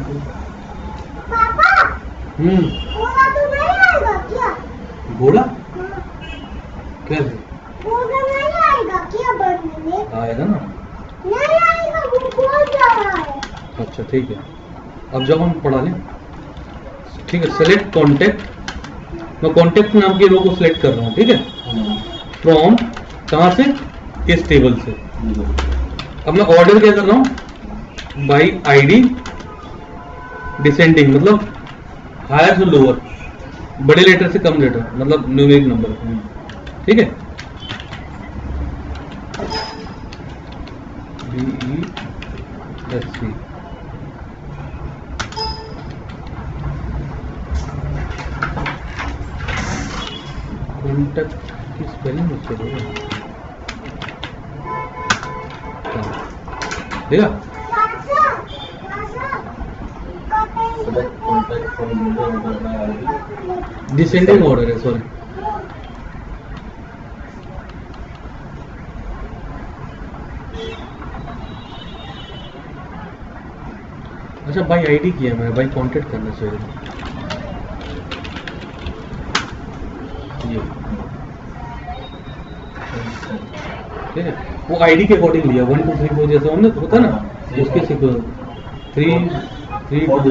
घोड़ा तो नहीं आएगा क्या? घोड़ा कैसे नहीं आएगा क्या बनने में? आएगा ना? नहीं आएगा, वो बोल रहा है। अच्छा ठीक है, अब जब हम पढ़ा लें। ठीक है, सेलेक्ट कॉन्टेक्ट। मैं कॉन्टेक्ट नाम की रो को सिलेक्ट कर रहा हूँ। ठीक है, फ्रॉम कहाँ से? इस टेबल से। अब मैं ऑर्डर क्या कर रहा हूँ? बाई आईडी डिसेंडिंग, मतलब हायर से लोअर, बड़े लेटर से कम लेटर, मतलब न्यूमेरिक नंबर। ठीक है, DESC। कॉन्टेक्ट की स्पेलिंग मुझसे देखा डिसेंडिंग ऑर्डर है, सॉरी। अच्छा बाई आईडी किया मैंने, बाई कांटेक्ट करना चाहिए ये। ठीक है, वो आईडी के अकॉर्डिंग लिया 1 2 3 4 जैसा हमने होता ना, उसके सीक्वेंस 3 3 2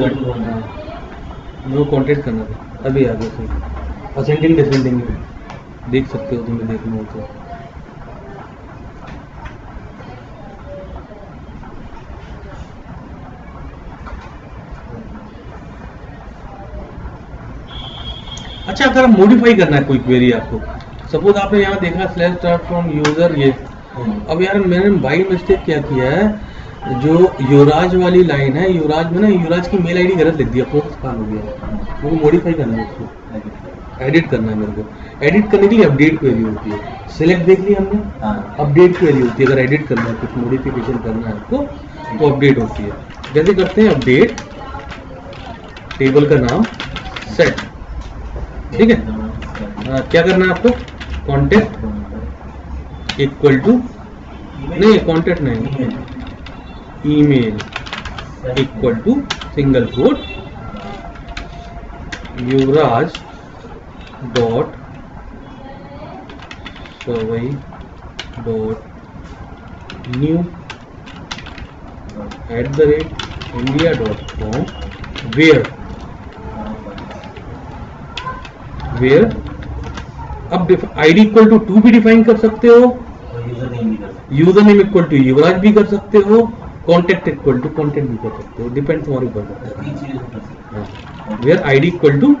वो कांटेक्ट करना था। अभी आ गया सही, असेंडिंग डिसेंडिंग देख सकते हो, तुम्हें देखना हो तो। अच्छा, अगर मॉडिफाई करना है कोई क्वेरी आपको, सपोज आपने यहाँ देखा स्लैश स्टार्ट फ्रॉम यूजर ये। अब यार मैंने बाई मिस्टेक क्या किया है, जो युवराज वाली लाइन है, युवराज में ना युवराज की मेल आईडी गलत लिख दिया, प्रोसेस काम हो गया। मेरे को मॉडिफाई करना है, उसको एडिट करना है। मेरे को एडिट करने के लिए अपडेट क्वेरी होती है। सिलेक्ट देख लिया हमने, अपडेट क्वेरी होती है। अगर एडिट करना है, कुछ मॉडिफिकेशन करना है आपको, तो अपडेट होती है। जैसे करते हैं अपडेट, टेबल का नाम सेट। ठीक है, क्या करना है आपको? कॉन्टेक्ट इक्वल टू, नहीं कॉन्टेक्ट नहीं, email equal to single quote Yuvraj dot Sawai dot new @india.com where. अब आईडी इक्वल टू 2 भी डिफाइन कर सकते हो, user name equal to Yuvraj भी कर सकते हो, कॉन्टेक्ट इक्वल टू कॉन्टेक्ट भी कर सकते हो, डिपेंड तुम्हारे ऊपर करता है। Where ID equal to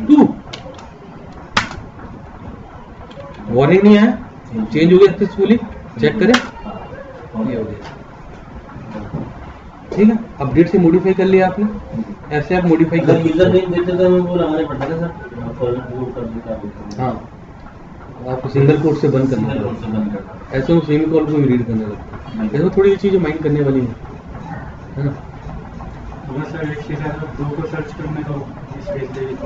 2, warning नहीं आया, चेंज हो गया सक्सेसफुली, चेक करें, ये हो गया। ठीक है, अपडेट से मॉडिफाई कर लिया आपने। ऐसे आप मॉडिफाई कर अगर यूजर सकते नेम देते तो हमें वो लगाने पड़ता है सर, फॉरवर्ड कोड कर देता है। हाँ, आपको सिंगल कोट से बंद करना सिंगल कोड से पड़ेगा। बंद करना। ऐसे वो सेमी कॉल को भी रीड करने लगता है। ऐसे थोड़ी ये चीजें माइंड करने वाली है ना। अगर सर एक से ज़्यादा 2 को सर्च करने का स्पेस देगी तो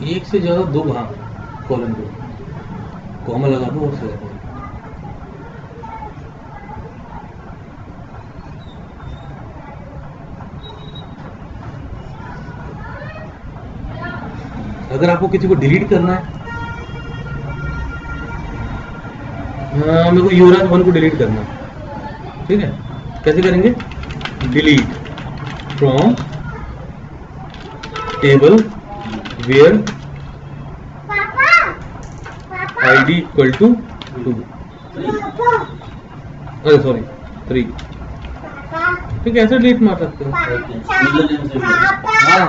एक से ज्यादा 2, हाँ कॉलम को कॉमा लगा दो और सेलेक्ट। अगर आपको किसी को डिलीट करना है, मेरे को युवराज 1 को डिलीट करना है, ठीक है, कैसे करेंगे? डिलीट फ्रॉम टेबल वेयर पापा पापा आईडी इक्वल टू 2, पापा अरे सॉरी 3, पापा ठीक है, ऐसे डिलीट मार सकते हो। यूजर नेम से पापा हाँ,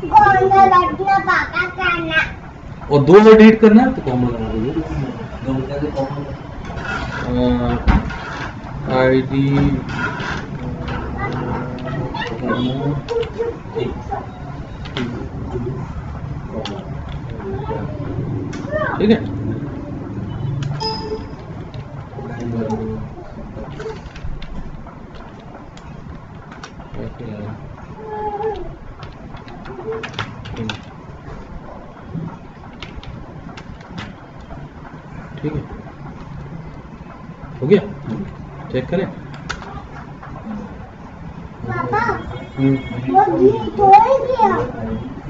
गोंदा लड़ना पापा करना और 2 बार डिलीट करना है तो कॉमा लगा दो। दो बजे के कॉमन आईडी ठीक है, ठीक है, हो गया, चेक करें। पापा हम्म, वो गीत हो गया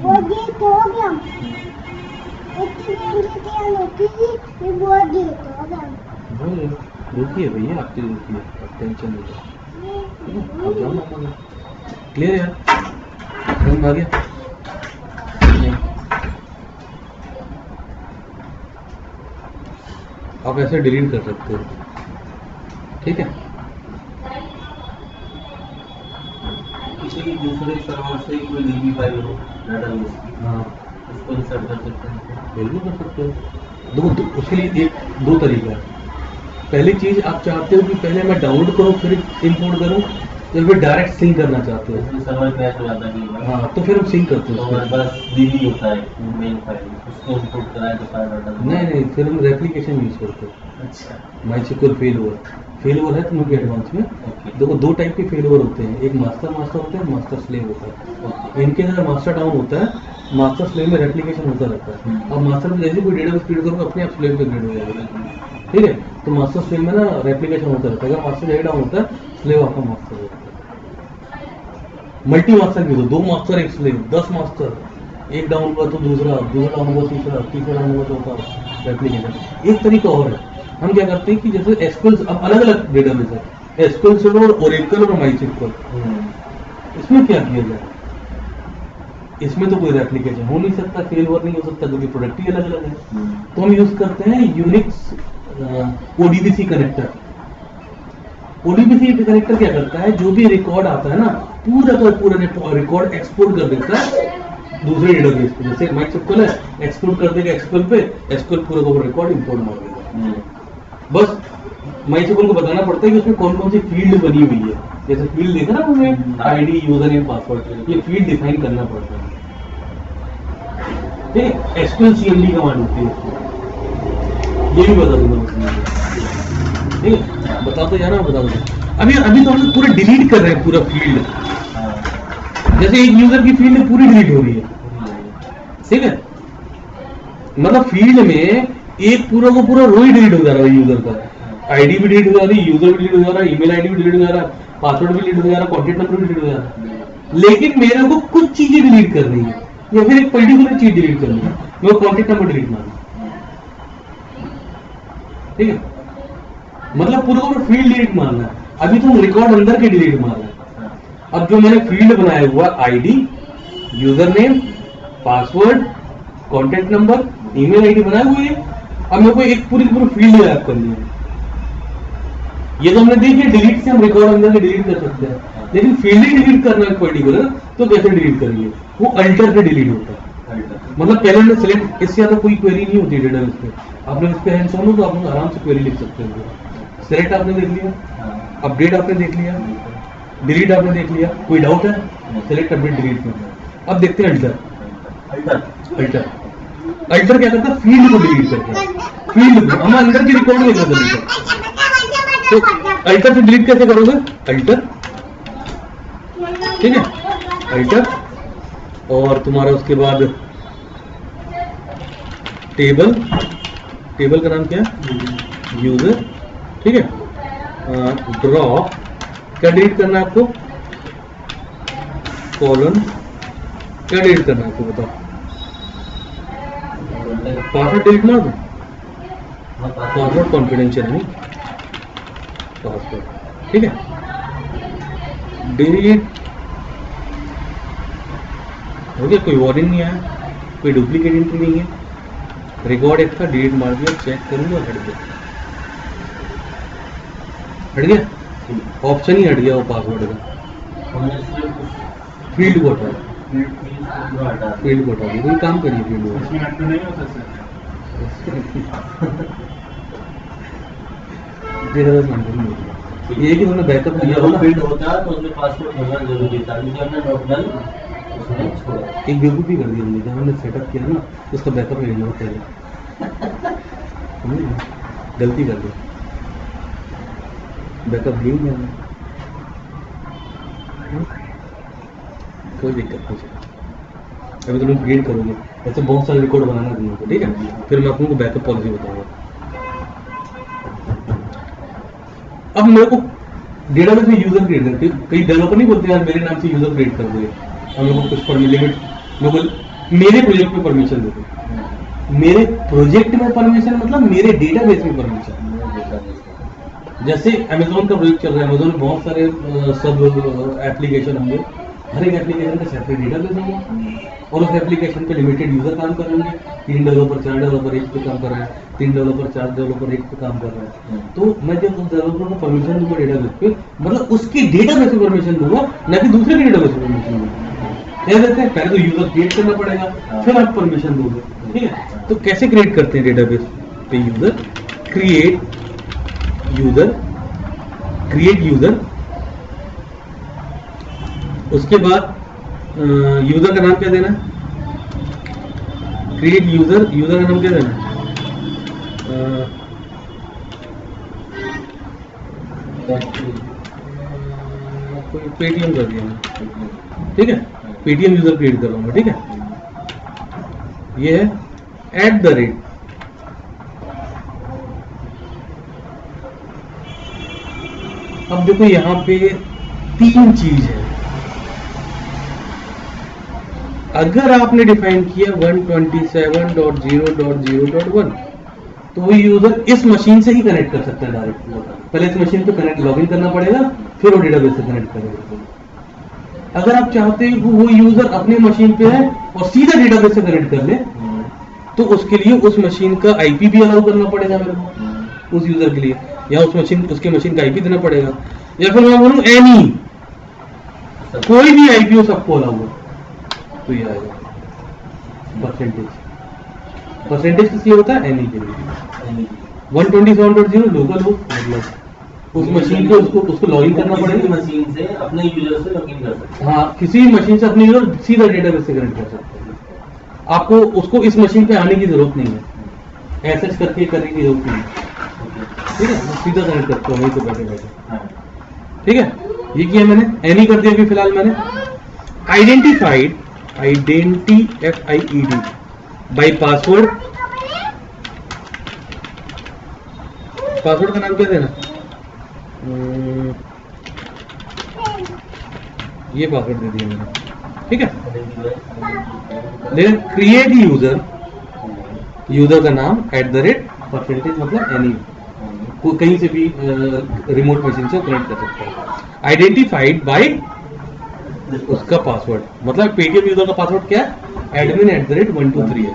वो गीत हो गया इतनी गीतियाँ लोकी ये वो गीत हो गया रुकिए भैया, आपकी रुकिए, आप टेंशन नहीं लो, आप जाओ ना। क्लियर है यार, समझ में आ गया? आप ऐसे डिलीट कर सकते हो, ठीक है। किसी दूसरे सर्वर से कोई डीबी फाइल हो डाटाबेस की, हाँ, उसको इंसर्ट कर सकते हैं। बिल्कुल कर सकते हो। उसके लिए 2 तरीका है। पहली चीज, आप चाहते हो कि पहले मैं डाउनलोड करूं फिर इंपोर्ट करूं, तो फिर डायरेक्ट सिंक करना चाहते हो। इसमें सर्वर क्रैश हो जाता है कई बार। हाँ, तो फिर हम सिंक करते तो हैं हमारे उसको। पास डीबी होता है मेन फाइल, उसको इंपोर्ट कराए तो सारा डाटा नहीं, फिर हम रेप्लिकेशन यूज करते हैं। अच्छा माइस्क्यूएल फेल ओवर है तुम लोग के एडवांस में। ओके देखो 2 टाइप के फेल ओवर होते हैं, एक मास्टर होता है, मास्टर स्लेव होता है। ओके इनके अंदर मास्टर डाउन होता है, मास्टर स्लेव में रेप्लिकेशन होता रहता है। अब मास्टर में जैसे कोई डेटा क्रिएट करोगे अपने आप स्लेव पे क्रिएट हो जाएगा, ठीक है। तो मास्टर स्लेव में ना रेप्लिकेशन होता रहता है। अगर मास्टर डेटा डाउन होता है, स्लेव आपका मास्टर होता है। मल्टी मास्टर भी 2 मास्टर 1 स्लेव, 10 मास्टर, एक डाउन हुआ तो दूसरा डाउन हुआ तीसरा डाउन हुआ चौथा रेप्लिकेशन। एक तरीका और है, हम क्या करते हैं कि जैसे एसक्यूएल, अब अलग अलग डेटाबेस है, एसक्यूएल सर्वर, ओरेकल और माइस्क्यूएल। इसमें क्या किया जाए? इसमें तो कोई रेप्लिकेशन हो नहीं सकता, फेल ओवर नहीं हो सकता, क्योंकि प्रोडक्ट ही अलग अलग है। तो हम यूज करते हैं Unix ODBC connector. ODBC connector क्या करता है, जो भी रिकॉर्ड आता है ना, पूरा का पूरा रिकॉर्ड एक्सपोर्ट कर देता है दूसरे डेटाबेस पे। जैसे माइस्क्यूएल है, एक्सपोर्ट कर देगा एक्सक्यूएल पे, एक्सक्यूएल पूरा का पूरा रिकॉर्ड इंपोर्ट मार देगा। बस माइस्क्यूएल को बताना पड़ता है कि उसमें कौन कौन सी फील्ड बनी हुई है। जैसे फील्ड देखा ना हमें, आईडी, यूजर नेम, पासवर्ड, ये फील्ड डिफाइन करना पड़ता है। ठीक है, एसक्यूएल सीएमडी कमांड होती है उसको, ये भी बता दूंगा मैं। ठीक है, बता तो जाना, बता दूंगा। अभी तो हम लोग पूरा डिलीट कर रहे हैं, पूरा फील्ड। जैसे एक यूजर की फील्ड पूरी डिलीट हो रही है, ठीक है, मतलब फील्ड में एक पूरा को पूरा रो ही डिलीट हो जा रहा है यूजर का। आईडी भी डिलीट हो जा रही है, यूजर भी डिलीट हो जा रहा है, ईमेल आईडी भी डिलीट हो जा रहा है, पासवर्ड भी डिलीट हो जा रहा है, कॉन्टैक्ट नंबर भी डिलीट हो जा रहा है। लेकिन मेरे को कुछ चीजें डिलीट करनी है, या फिर एक पर्टिकुलर चीज डिलीट करनी है, मेरे को कॉन्टैक्ट नंबर डिलीट मारना, ठीक है, मतलब पूरा पूरा फील्ड डिलीट मारना है। अभी तो रिकॉर्ड अंदर के डिलीट मार रहे हैं। अब जो मैंने फील्ड बनाया हुआ, ID, user name, password, contact number, email ID बनाए हुए हैं, अब मेरे को एक पूरी फील्ड याद करनी है। ये तो हमने देखिए, डिलीट से हम रिकॉर्ड अंदर के डिलीट कर सकते हैं, लेकिन फील्ड ही डिलीट करना है पर्टिकुलर, तो कैसे डिलीट करेंगे? वो अल्टर से डिलीट होता है। मतलब पहले हमने सिलेक्ट, इससे ज्यादा कोई क्वेरी नहीं होती डेटाबेस पे। आपने इस पे हैंड्स ऑन हो तो आप आराम से क्वेरी लिख सकते हो। सिलेक्ट आपने देख लिया, अपडेट आपने देख लिया, डिलीट आपने देख लिया, कोई डाउट है? सेलेक्ट अपडेट डिलीट में। अब देखते हैं अल्टर। अल्टर अल्टर क्या करता है? फील्ड को डिलीट करता है। फील्ड को, हम अंदर की रिकॉर्ड नहीं कर देते। तो अल्टर से डिलीट कैसे करोगे? अल्टर, ठीक है, अल्टर, और तुम्हारा उसके बाद टेबल, टेबल का नाम क्या है? यूजर, ठीक है। ड्रॉप, क्या डिलीट करना है आपको? कॉलन, क्या डिलीट करना है आपको बताओ? पासवर्ड डिलीट ना दो, पासवर्ड कॉन्फिडेंशियल नहीं, पासवर्ड, ठीक है। डिलीट हो गया, कोई वार्निंग नहीं आया, कोई डुप्लीकेट एंट्री नहीं है। रिकॉर्ड एक था, डिलीट मार दिया, चेक करूंगा, हट गया, हट गया, ऑप्शन ही हट गया वो पासवर्ड का। फील्ड को हटा, फील्ड को हटा दिया, कोई काम करिए फील्ड को। इसमें अड्डा नहीं होता सर? ये कि उन्होंने बैकअप लिया अगर होगा। फील्ड होता तो उसमें पासवर्ड होना जरूरी था, क्योंकि हमने नॉर्मल उसने छोड़ा। एक बेवकूफ़ी कर दी हमने, जब हमने सेटअप किया ना उसका बैकअप ले लिया पहले, समझे? गलती कर दी, बैकअप ले लिया हमने। कोई दिक्कत नहीं है, अभी तुम क्रिएट करोगे, ऐसे बहुत सारे रिकॉर्ड बनाना तुमको, ठीक है। फिर मैं आपको बैकअप पॉलिसी बताऊंगा। अब मेरे को डेटाबेस में यूजर क्रिएट करते, कई डेवलपर नहीं बोलते यार मेरे नाम से यूजर क्रिएट कर दो, हम लोग को कुछ परमिशन लिमिट, मेरे प्रोजेक्ट में परमिशन दे दो। मेरे प्रोजेक्ट में परमिशन मतलब मेरे डेटाबेस में परमिशन। जैसे अमेजोन का प्रोजेक्ट चल रहा है, अमेजोन में बहुत सारे सब एप्लीकेशन होंगे, हर एक एप्लीकेशन का सेपरेट डेटाबेस होगा, और उस एप्लीकेशन पे लिमिटेड यूजर काम कर रहे हैं, 3 डेवलपर 4 डेवलपर एक पे काम कर रहे हैं, 3 डेवलपर 4 डेवलपर एक पे काम कर रहे हैं। तो मैं जब उस डेवलपर को परमिशन दूंगा डेटाबेस पे, मतलब उसकी डेटाबेस में परमिशन दूंगा, ना कि दूसरे के डेटाबेस में परमिशन दूंगा। क्या कहते हैं, पहले तो यूजर क्रिएट करना पड़ेगा, फिर आप परमिशन दोगे, ठीक है। तो कैसे क्रिएट करते हैं डेटाबेस पे user? Create user, create user, उसके बाद यूजर का नाम क्या देना है? क्रिएट यूजर, यूजर का नाम क्या देना है? पेटीएम कर दिया मैंने, ठीक है, पेटीएम यूजर क्रिएट कर लूंगा, ठीक है। ये है @ अब देखो यहाँ पे 3 चीज है। अगर आपने डिफाइन किया 127.0.0.1 तो वो यूजर इस मशीन से ही कनेक्ट कर सकता है डायरेक्ट। पहले इस मशीन पे कनेक्ट लॉगिन करना पड़ेगा, फिर वो डेटाबेस से कनेक्ट करेगा। अगर आप चाहते हो वो यूजर अपने मशीन पे है और सीधा डेटाबेस से कनेक्ट कर ले, तो उसके लिए उस मशीन का आईपी भी अलाउ करना पड़ेगा मेरे को, उस यूजर के लिए, या उस मशीन, उसके मशीन का आईपी देना पड़ेगा, या फिर मैं बोलूं एनी, कोई भी आईपी हो सबको अलाउ हो, तो ये आएगा परसेंटेज। परसेंटेज किस लिए होता है? एनी के लिए। 127.0 लोकल हो, मतलब उस मशीन पे उसको लॉगिन करना पड़ेगा, मशीन से अपने यूजर से लॉगिन कर सकते हैं। हाँ, किसी भी मशीन से अपने यूजर सीधा डेटाबेस से कनेक्ट कर सकते हैं। आपको उसको इस मशीन पे आने की जरूरत नहीं है, एसएच करके करने की जरूरत नहीं है, ठीक है, सीधा कनेक्ट करते हो वहीं पे बैठे बैठे, ठीक है। ये किया मैंने, एनी कर दिया अभी फिलहाल मैंने। Identified, IDENTIFIED by password, password का नाम क्या देना? ये पासवर्ड दे दिया मैंने, ठीक है। देन क्रिएट यूजर, यूजर का नाम @ मतलब एनी, कहीं से भी रिमोट मशीन से कनेक्ट कर सकता है। आइडेंटिफाइड बाय उसका पासवर्ड, मतलब पेटीएम यूजर का पासवर्ड क्या है? admin @123 है।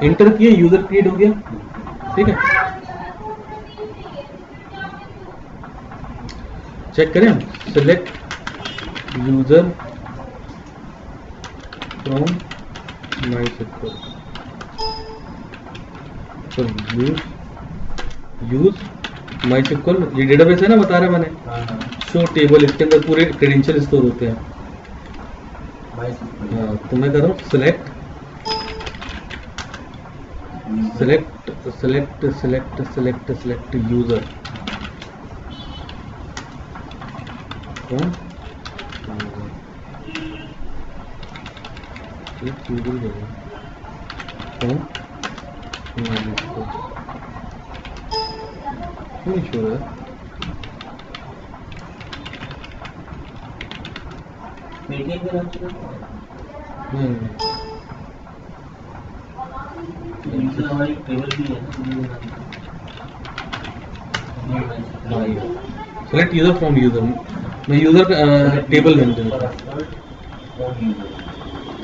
इंटर किए, यूजर क्रिएट हो गया, ठीक है। चेक करें हम, select user from MySQL, use MySQL ये डेटाबेस है ना, बता रहा मैंने। हाँ शो टेबल, इसके अंदर पूरे क्रेडेंशियल स्टोर होते हैं। MySQL हाँ, तो मैं कर रहा हूँ सिलेक्ट यूजर। कौन सिलेक्ट यूजर कौन नहीं शो है। पेटीएम के नाम से यूजर हमारी टेबल भी है। सेलेक्ट यूजर फ्रॉम यूजर, मैं यूजर टेबल मेंटेन।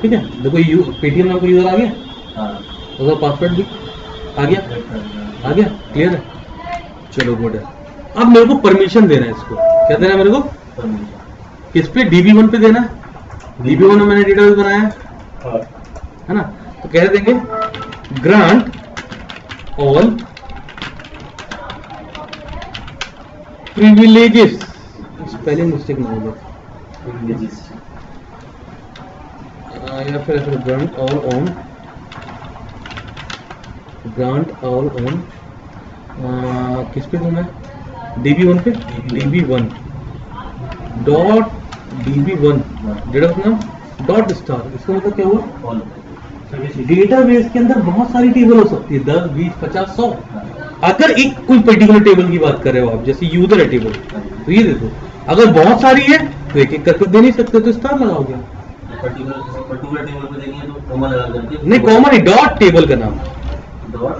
ठीक है, देखो पेटीएम नाम का यूजर आ गया, हाँ उसका पासवर्ड भी आ गया, क्लियर है। चलो गुड है। अब मेरे को परमिशन देना है इसको, क्या देना है मेरे को, किस पे, DB1 पे देना है। DB1 में मैंने डेटाबेस बनाया है ना, तो कह देंगे grant all privileges, spelling mistake ना हो या फिर ग्रांट ऑल ऑन किस पे दूं मैं, DB1 पे, DB1 डॉट DB1 डेटाबेस नाम डॉट स्टार। इसका मतलब क्या हुआ, डेटाबेस के अंदर बहुत सारी टेबल हो सकती है, 10, 20, 50, 100। अगर एक कोई पर्टिकुलर टेबल की बात कर रहे हो आप, जैसे यूजर है टेबल, तो ये देखो, अगर बहुत सारी है तो एक एक करके दे नहीं सकते, तो स्टार लगाओगे। पर्टिकुलर टेबल पे देंगे तो कॉमा लगा करके, नहीं कॉमन ही, डॉट टेबल का नाम, डॉट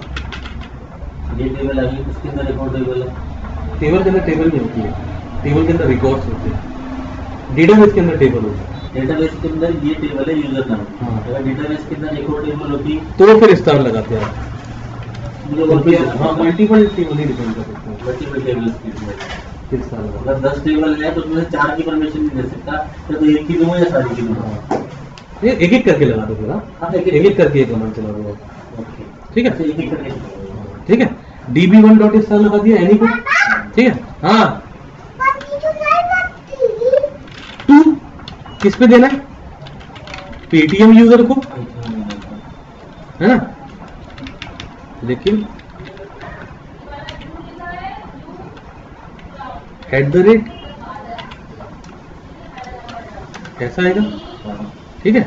ये टेबल आ गई, उसके अंदर एक और टेबल है। टेबल के अंदर टेबल नहीं होती है, टेबल के अंदर रिकॉर्ड्स होते हैं, डेटाबेस के अंदर टेबल होता है। डेटाबेस के अंदर ये टेबल है यूजर नाम, हाँ। अगर डेटाबेस के अंदर एक और टेबल होती तो फिर स्टार लगाते हैं आप। तो हाँ, मल्टीपल टेबल ही डिपेंड कर सकते हैं, मल्टीपल टेबल्स की है। फिर स्टार लगाते अगर 10 टेबल है तो उसमें से 4 की परमिशन नहीं दे सकता, तो एक की दूं या सारी की दूं। हैं। ये एक एक करके लगा दो फिर, हाँ, हाँ, एक एक करके एक कमांड चला दो आप। ओके, ठीक है, अच्छा एक एक करके। ठीक है, DB1 डॉट स्टार लगा दिया एनी को। ठीक है, हाँ, टू किस पे देना है, पेटीएम यूजर को, है ना, लेकिन @ ऐसा आएगा। ठीक है,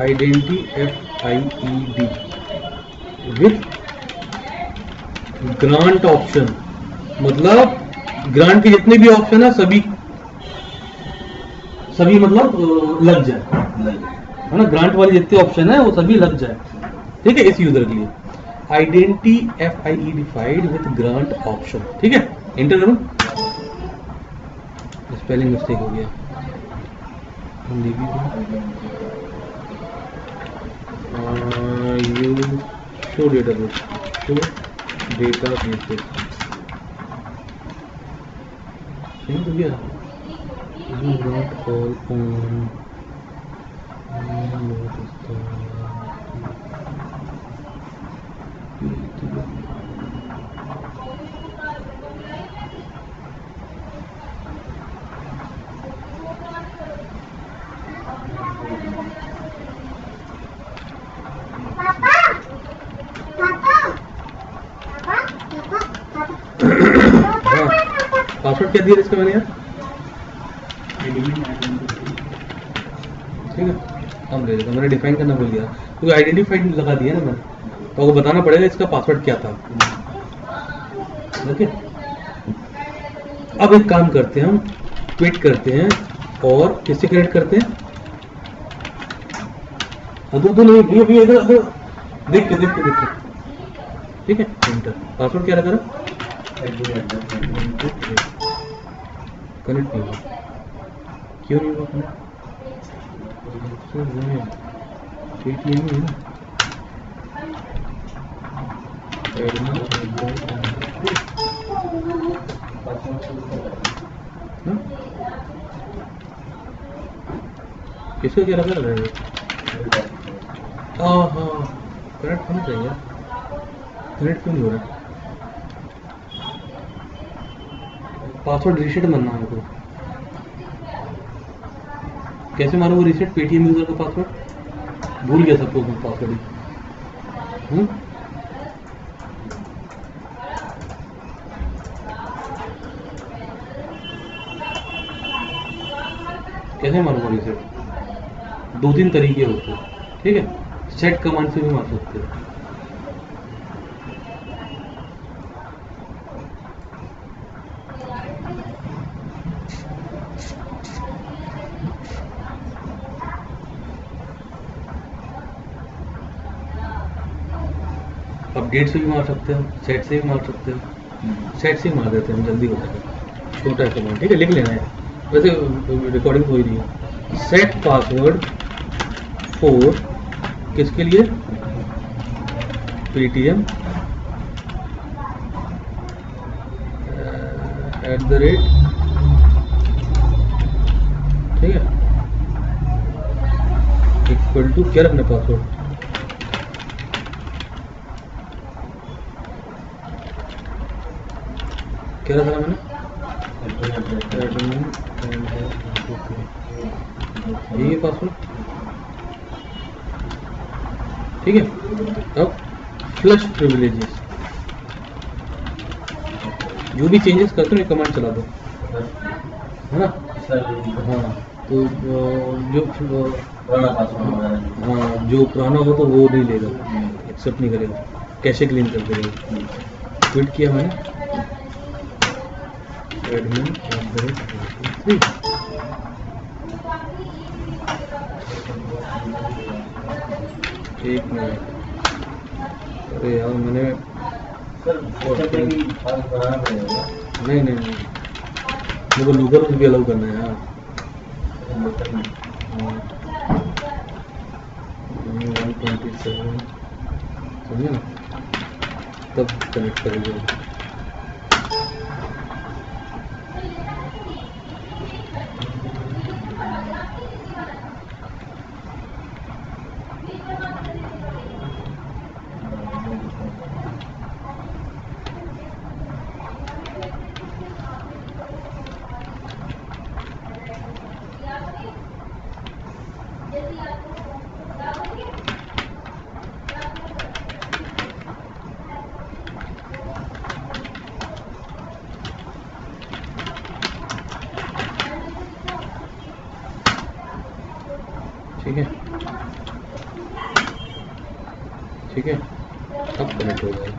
identity FIED with grant option, मतलब ग्रांट के जितने भी ऑप्शन है सभी मतलब लग जाए, है ना, ग्रांट वाले जितने ऑप्शन है वो सभी लग जाए। ठीक है, इस यूजर के लिए identity FIED FIDE with grant option. ठीक है, एंटर करूं, स्पेलिंग मिस्टेक हो गया, you show database, show database सही तो गया, not all on पासवर्ड क्या दिया इसका मैंने यार, ठीक है, हम ले लेते, मैंने डिफाइन करना भूल गया, क्योंकि आइडेंटिफाइड लगा दिया ना मैंने, तो आपको बताना पड़ेगा इसका पासवर्ड क्या था। ओके, अब एक काम करते हैं, हम क्विट करते हैं और किससे क्रिएट करते हैं, नहीं भी इधर देख के ठीक है, एंटर, पासवर्ड क्या रखा, कनेक्ट नहीं हुआ, क्यों नहीं हुआ कनेक्ट, पेटीएम है ना, किसका क्या रखा है, हाँ कनेक्ट होना चाहिए, कनेक्ट क्यों नहीं हो रहा, पासवर्ड रीसेट बनना है तो कैसे मारूंगा रीसेट? पेटीएम यूजर का पासवर्ड भूल गया सपोज मैं पासवर्ड ही। कैसे मारूंगा रीसेट? 2-3 तरीके होते हैं, ठीक है। सेट कमांड से भी मार सकते हो। अपडेट से भी मार सकते हो, सेट से भी मार सकते हो। सेट से ही मार देते हैं, जल्दी हो जाएगा। छोटा है कमांड, ठीक है, लिख लेना है। वैसे रिकॉर्डिंग हो ही नहीं है। सेट पासवर्ड फॉर किसके लिए? पेटीएम @ ठीक है, इक्वल टू क्या रखना पासवर्ड? क्या रखा मैंने? यही पासवर्ड, ठीक है। अब फ्लश प्रिविलेजेस, जो भी चेंजेस करते हो कमांड चला दो, है ना? हाँ, तो जो पुराना पासवर्ड, हाँ जो पुराना हो तो वो नहीं लेगा, एक्सेप्ट नहीं करेगा, कैशे क्लीन कर देगा। ट्वीट किया मैंने एडमिन @3। एक मिनट, अरे यार मैंने सर व्हाट्सएप पे भी पास बनाना पड़ेगा। नहीं मेरे को लोकल भी अलाउ करना है यार। 127 समझे ना, तब कनेक्ट करेंगे। ठीक है, ठीक है, अब कनेक्ट हो जाएगा।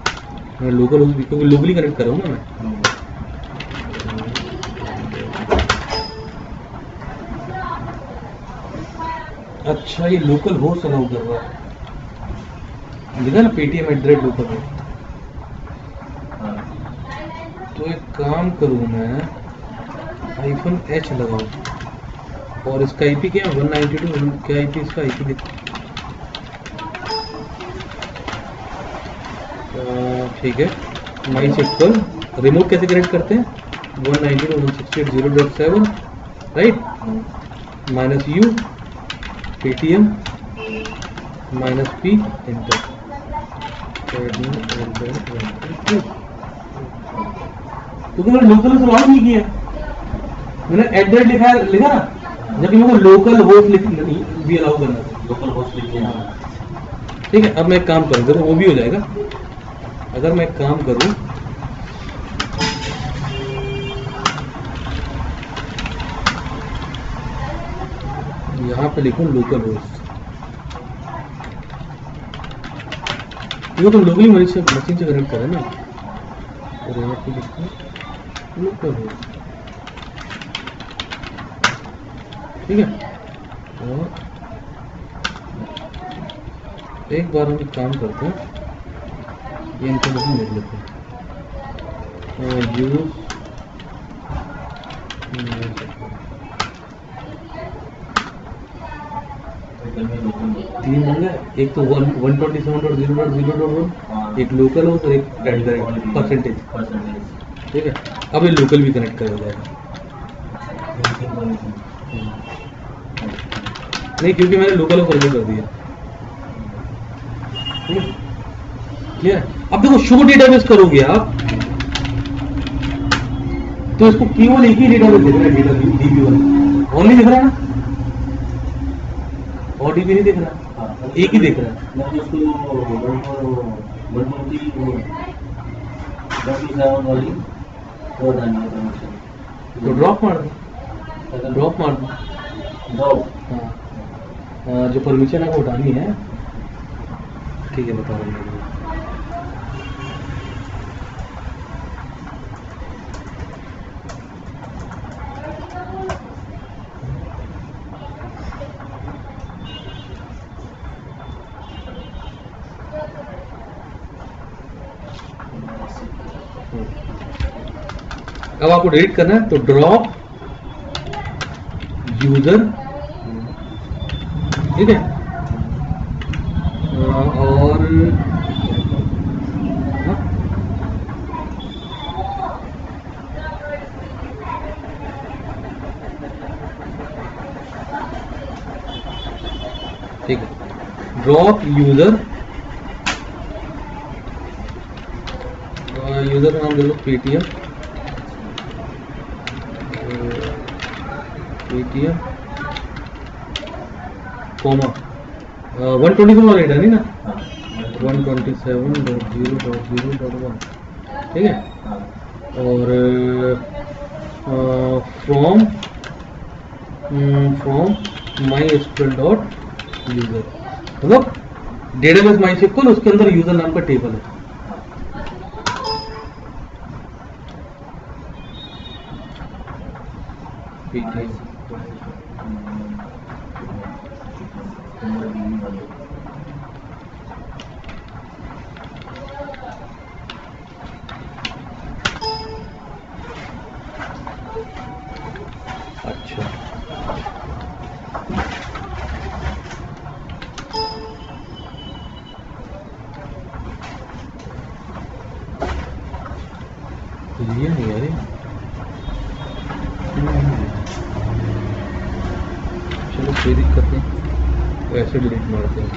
मैं लोकल क्योंकि लोकली कनेक्ट कर रहा हूँ ना मैं। अच्छा, ये लोकल होस्ट अलाउ कर रहा है, लिखा ना पेटीएम @लोकल है। तो एक काम करूँ मैं, -h लगाऊँ और इसका आईपी क्या है? 192। क्या आईपी इसका? आईपी देखो, ठीक है। MySQL रिमोट कैसे कनेक्ट करते हैं? 192.168.0.7 right, -u Paytm -p enter. क्योंकि मैंने लोकल से लॉग नहीं किया, मैंने @ लिखा ना, जबकि मेरे को लोकल होस्ट भी अलाउ करना था। लोकल होस्ट लिखिए। ठीक है, अब मैं एक काम करूँ, देखो वो भी हो जाएगा। अगर मैं एक काम करूँ, यहाँ पे लिखूँ लोकल होस्ट, ये तो लोकली मशीन से कनेक्ट करें ना, और यहाँ पे लिखूँ लोकल होस्ट, ठीक है। और एक बार हम काम करते हैं, ये इन्फॉर्मेशन लिख लेते हैं। यूज 3 होंगे, एक तो 127.0.0.1, एक लोकल हो तो एक परसेंटेज, ठीक है। अब ये लोकल भी कनेक्ट कर जाएगा, नहीं क्योंकि मैंने लोकल को कर दिया, क्लियर। अब देखो शो डेटाबेस करोगे आप, तो इसको केवल एक ही डेटाबेस दिख रहा है, डेटा DB1 ओनली दिख रहा है ना, और DB नहीं दिख रहा, एक ही दिख रहा है। मैं तो उसको 127 वाली वो डालनी है परमिशन। तो ड्रॉप मार दो, ड्रॉप मार दो। हाँ जो परमिशन है वो हटानी है। ठीक है, बता रहा हूँ। अब आपको डिलीट करना है तो ड्रॉप यूजर, ठीक है, और हाँ? ठीक है, ड्रॉप यूजर, यूजर का नाम दे लो पेटीएम, पेटीएम कॉमा 127 है नहीं ना, 127.0.0.1, ठीक है, और फ्रॉम MySQL.user, मतलब डेटाबेस MySQL, उसके अंदर यूजर नाम का टेबल है। अच्छा, ये नहीं यार, चलो कोई दिक्कत नहीं, ऐसे डिलीट मारते हैं।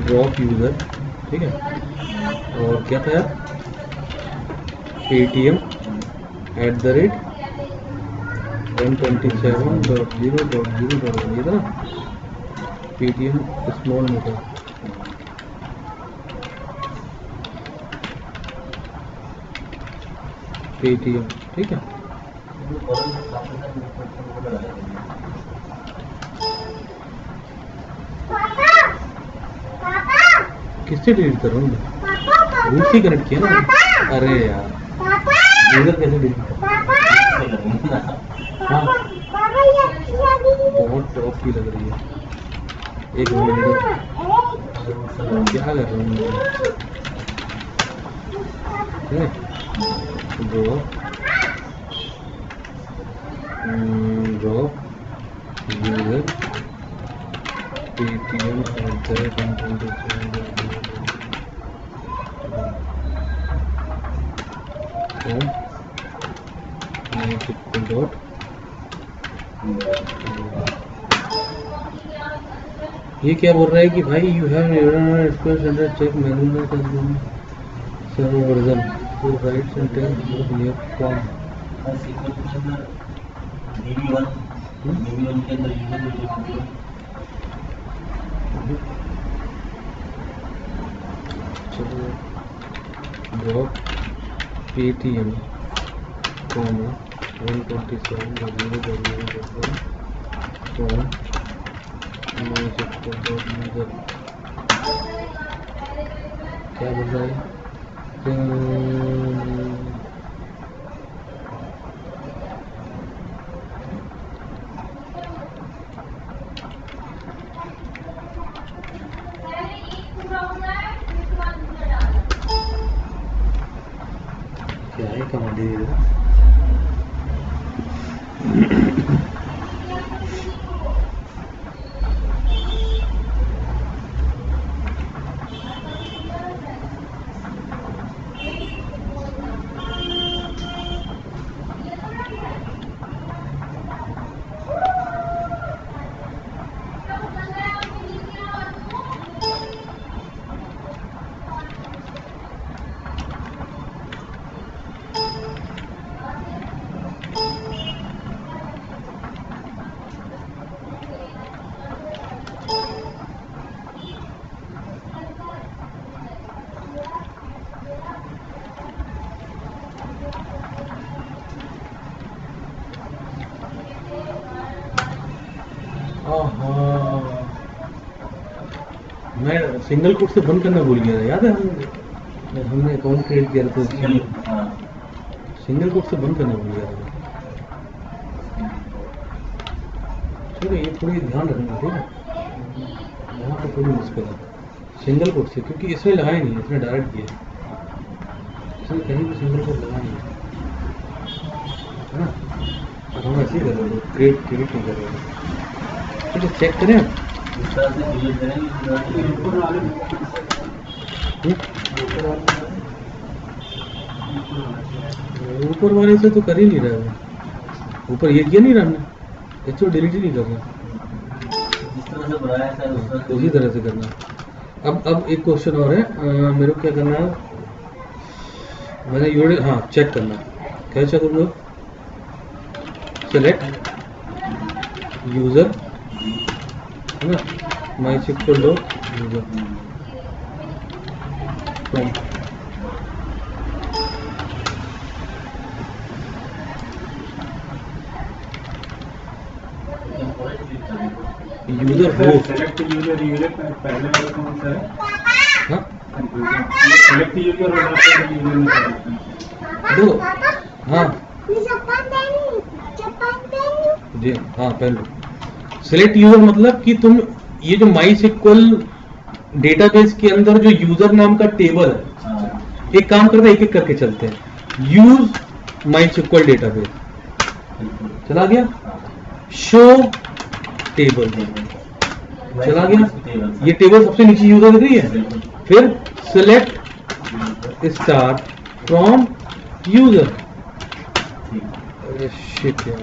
ड्रॉप यूजर, ठीक है, और क्या था यार, पेटीएम @127.0.0.1, ये था ना, पेटीएम स्मॉल में था। पेटीएम, ठीक है, पापा पापा किससे डिलीट कर रहा हूँ मैं, पापा रूट से कनेक्ट किया ना। अरे यार, पापा यूजर कैसे डिलीट कर, पापा हाँ पापा ये अच्छी लगी। बहुत टॉप की लग रही है। एक मिनट, क्या कर रहा हूँ मैं, ठीक है, ड्रॉप यूजर पेटीएम डॉट, ये क्या बोल रहा है कि भाई you have check manual server version to write sentence near form. DB1 के अंदर यूजर जो चलो drop Paytm comma 127.0.0.1 from MySQL.user, क्या बोल रहा है, क्या है कमांड दे रहा है। मैं सिंगल कोड से बंद करना भूल गया था, याद है हमने अकाउंट क्रिएट किया था तो हाँ सिंगल कोड से बंद करना भूल गया था। चलो ये थोड़ी ध्यान रखना, ठीक है, यहाँ पर थोड़ी मुश्किल है सिंगल कोड से, क्योंकि इसमें लगाया नहीं है, इसने डायरेक्ट किया, इसमें कहीं भी सिंगल कोड लगा नहीं है ना। अब हम ऐसे ही कर रहे थे, क्रिएट नहीं कर रहे थे। चलो चेक करें। इस तरह से डिलीट करेंगे ऊपर वाले से तो कर ही नहीं रहा है, ऊपर ये किया नहीं रहा हमने, इसको डिलीट ही नहीं कर रहा, जिस तरह से बनाया सर उस तरह उसी तरह से करना। अब एक क्वेश्चन और है, मेरे को क्या करना है, मैंने यूनिट, हाँ चेक करना, कैसे तुम लोग सेलेक्ट यूजर है ना, MySQL यूजर यूजर हो, सेलेक्ट यूजर पहले वाला कौन सा है? हाँ सेलेक्ट यूजर और यूजर में क्या है? दो, हाँ जी हाँ पहले सिलेक्ट यूजर मतलब कि तुम ये जो MySQL डेटाबेस के अंदर जो यूजर नाम का टेबल है, हाँ एक काम करते हैं, एक एक करके चलते हैं। यूज MySQL डेटाबेस चला गया, शो टेबल चला गया, ये टेबल सबसे नीचे यूजर दिख रही है, फिर सिलेक्ट स्टार फ्रॉम यूजर, अरे शिट यार,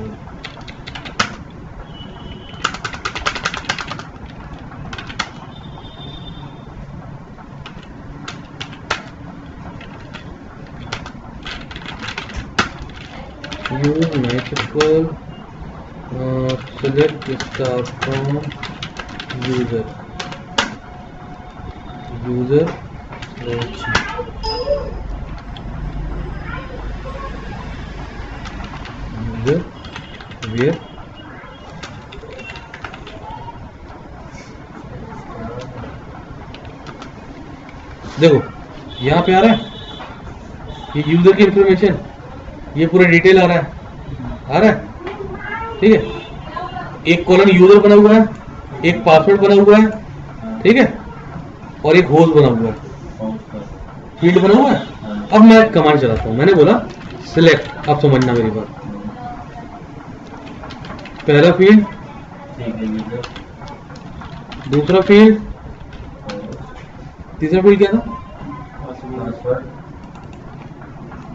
use MySQL select star from user user where देखो यहाँ पे आ रहा है ये यूजर की इंफॉर्मेशन, ये पूरा डिटेल आ रहा है, ठीक है, एक कॉलम यूजर बना हुआ है, एक पासवर्ड बना हुआ है, ठीक है, और एक होस्ट बना हुआ है, फील्ड बना हुआ है। अब मैं कमांड चलाता हूं, मैंने बोला सिलेक्ट, अब समझना मेरी बात, पहला फील्ड, ठीक है यूजर दूसरा फील्ड, तीसरा फील्ड क्या था, पासवर्ड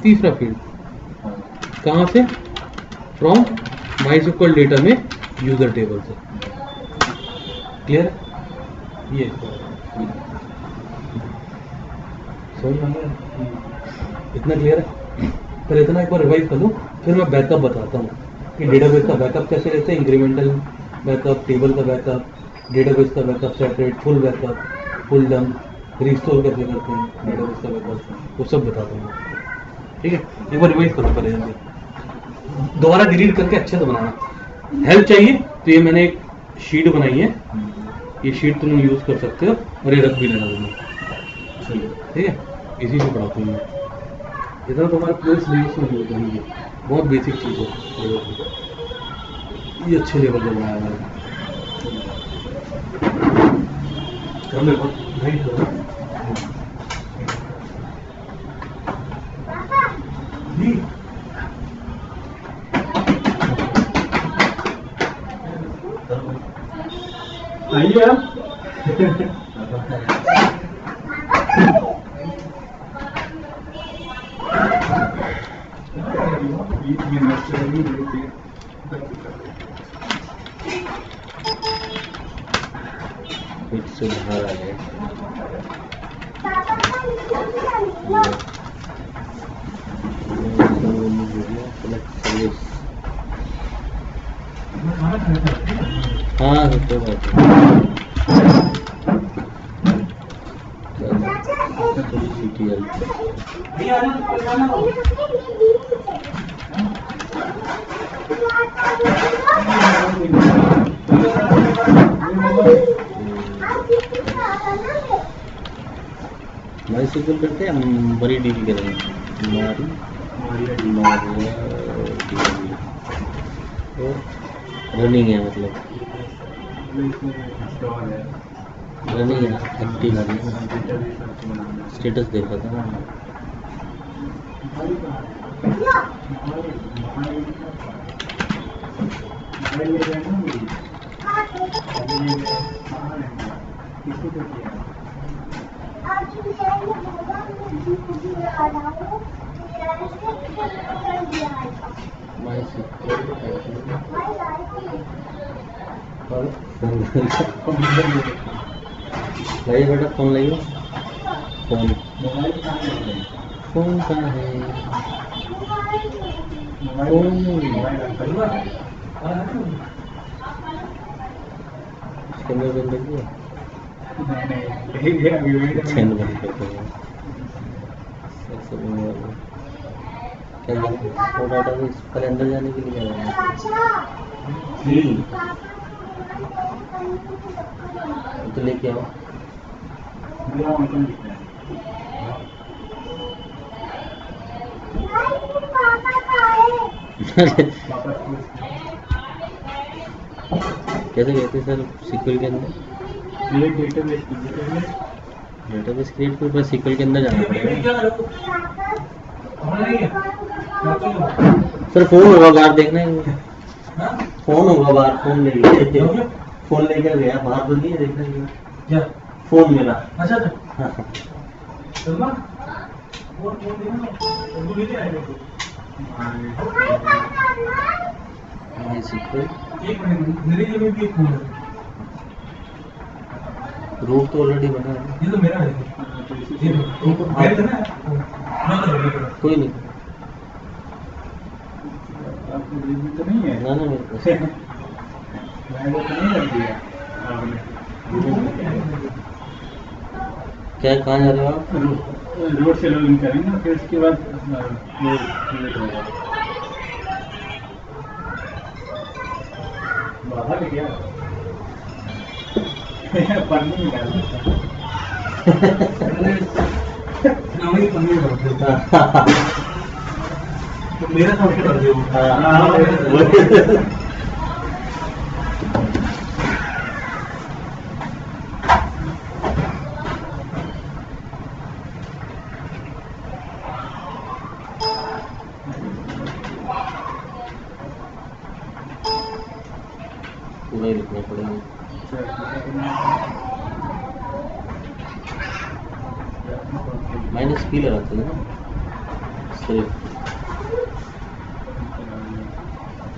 तीसरा फील्ड कहां से, फ्रॉम MySQL डेटा में यूजर टेबल से, क्लियर, ये समझ में आ रहा है? इतना क्लियर है, फिर इतना एक बार रिवाइज कर लो, फिर मैं बैकअप बताता हूँ कि डेटाबेस का बैकअप कैसे लेते हैं, इंक्रीमेंटल बैकअप, टेबल का बैकअप, डेटाबेस का backup separate, full backup, full dump, restore कैसे करते हैं डेटाबेस का बैकअप, वो सब बताता हूँ, ठीक है, एक बार रिवाइज करो पहले जल्दी, दोबारा डिलीट करके अच्छे से बनाना। हेल्प चाहिए तो ये मैंने एक शीट बनाई है, ये शीट तुम यूज कर सकते हो, और ये रख भी लेना तुम्हें, ठीक है, इसी से पढ़ाता हूँ मैं, इतना तुम्हारे पूरे सिलेबस में हो जाएंगे, बहुत बेसिक चीज़ है, ये अच्छे लेवल का बनाया मैंने, कर ले बहुत नहीं करो जी, आइए आप कुछ सुधार आ गया, हाँ तो बात CTL आता ना ये। माई सिक्वल करते हैं हम, बड़ी डील करेंगे मारिया DB। और रनिंग है, मतलब रनिंग है, एक्टिव है, स्टेटस देखा था ना। आज मैं ये बोला मुझे आ रहा हूँ यार से कर दिया है माई सिक्वल भाई लाइफ लाइए बेटा, फोन लाइए। फोन फोन कहाँ है? फोन इसके अंदर बंद कर दिया, चैन बंद कर दिया। क्या वो डाटा बेस पर अंदर जाने के लिए क्या करना है? अच्छा तो लेके आओ। पापा का है कैसे कहते सर सिक्वल के अंदर? डेटाबेस क्रिएट के ऊपर सिक्वल के अंदर जाना पड़ेगा। सर फोन होगा बाहर, देखना है फोन होगा बाहर, फोन लेके फोन लेकर गया बाहर, तो नहीं है, देखना है फोन मेरा। अच्छा हाँ। माई सिक्वल मेरे लिए भी एक फोन है, रूट तो ऑलरेडी बना है। ये तो मेरा है, ये तो मेरे तो ना कोई नहीं, आपको DB तो नहीं है? ना ना मेरे पास। मैंने तो नहीं कर दिया आपने। क्या कहाँ जा रहे हो आप? रोड से लॉगिन करेंगे, फिर उसके बाद वो क्रिएट होगा। बाहर है क्या? पढ़ने में क्या नामी पन्नी करते हो तो मेरा काम क्या कर दे वो पूरा ही लिखना पड़ेगा। माइनस पी लगाते हैं ना सिर्फ,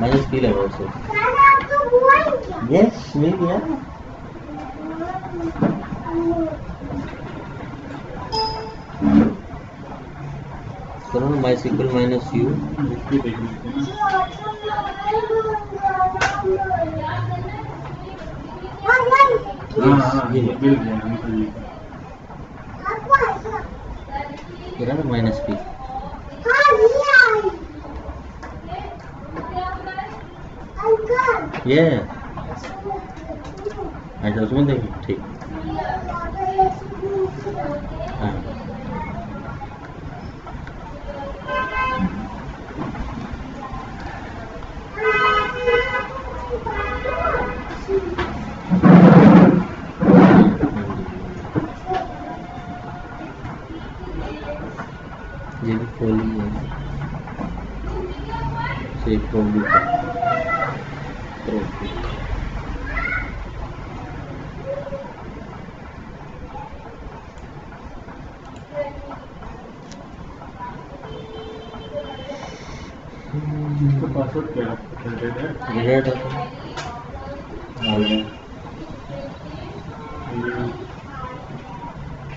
माइनस पी लगाओ सिर्फ। खाना आपको हुआ है क्या यस मिल गया। करो ना माई सिक्वल माइनस यू। इसकी देख लेते हैं। हाँ, ये मिल गया हमको ये। करा ना माइनस पी। ये अच्छा उसमें देखिए, ठीक। हाँ ये भी खोली है, सेव खोली है। इसका पासवर्ड क्या है? Relate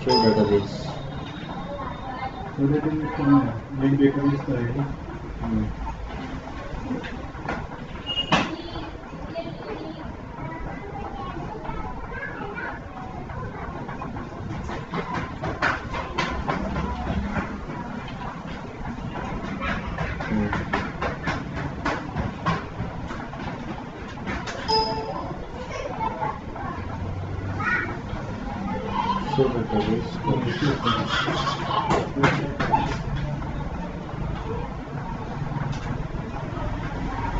show database. Link database का है। शो डेटाबेस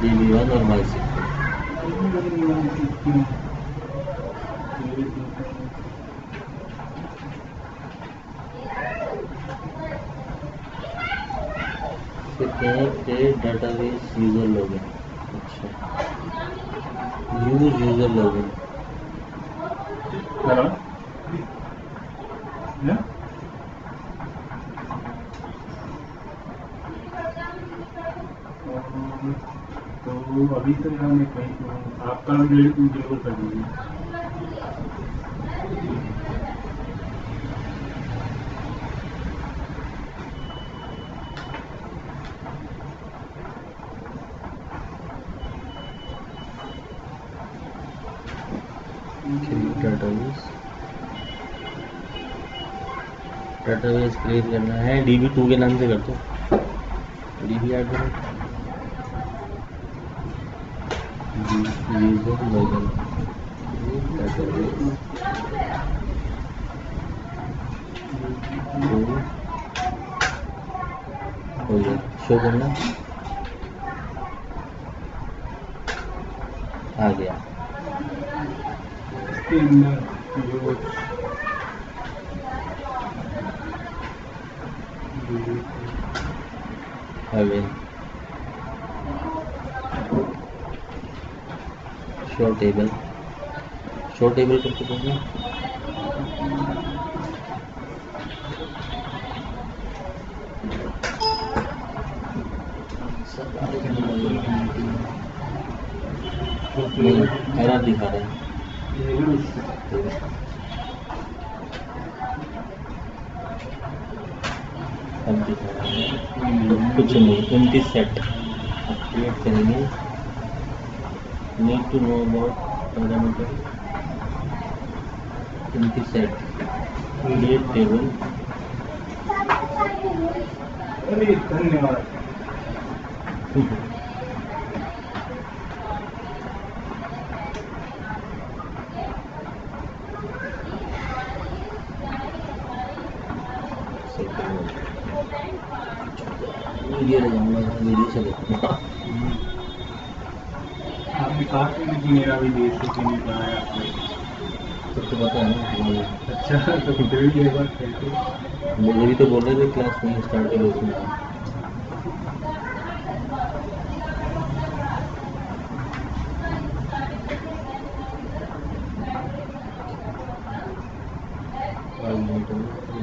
DB1 और MySQL। फिर क्रिएट डेटाबेस यूजर लॉगिन। अच्छा, यूज यूजर लॉगिन। हेलो या तो अभी तो यहाँ मैं कहीं तो आपका डिलीवर कर दीजिए। डेटाबेस क्रिएट करना है, DB2 के नाम से कर दो। DB ऐड करो, यूजर लॉगिन डेटाबेस हो गया। शो करना, आ गया। इसके अंदर जो अगेन शो टेबल करके देंगे। एरर दिखा रहा है। अब दिखा रहा है कुछ नहीं, एम्प्टी सेट क्रिएट करेंगे। Need to know about parameter, empty set, create table. अरे धन्यवाद। वीडियो से देखूंगा। आपने कहा था कि मेरा भी देश से नहीं बनाया आपने। सबको पता है ना। अच्छा तो फिर भी एक बार कहते। मुझे भी तो बोल रहे थे क्लास में स्टार्ट करो उसमें।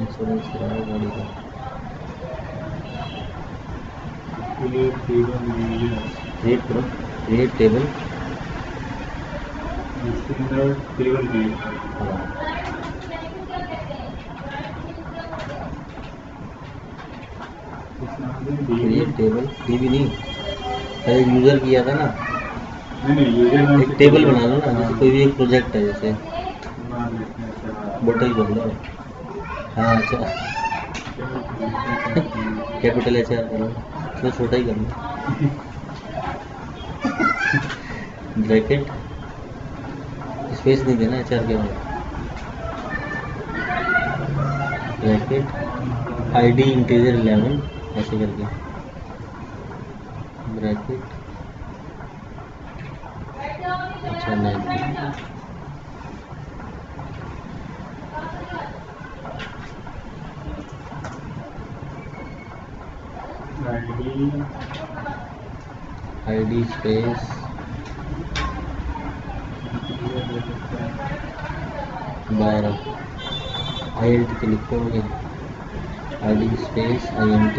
इंश्योरेंस कराया गाड़ी का। क्रिएट करो, क्रिएट टेबल। इसके अंदर टेबल भी हाँ, क्रिएट टेबल। DB नहीं, पहले यूजर किया था ना। नहीं यूजर एक टेबल बना लो ना, जैसे कोई भी एक प्रोजेक्ट है, जैसे बोतल कर लो। हाँ अच्छा, कैपिटल HR कर लो, तो छोटा ही कर लो। ब्रैकेट, स्पेस नहीं देना HR के बाद। ब्रैकेट ID इंटीजर 11 ऐसे करके ब्रैकेट। अच्छा 90। ID स्पेस 12 INT के लिखोगे। ID स्पेस INT,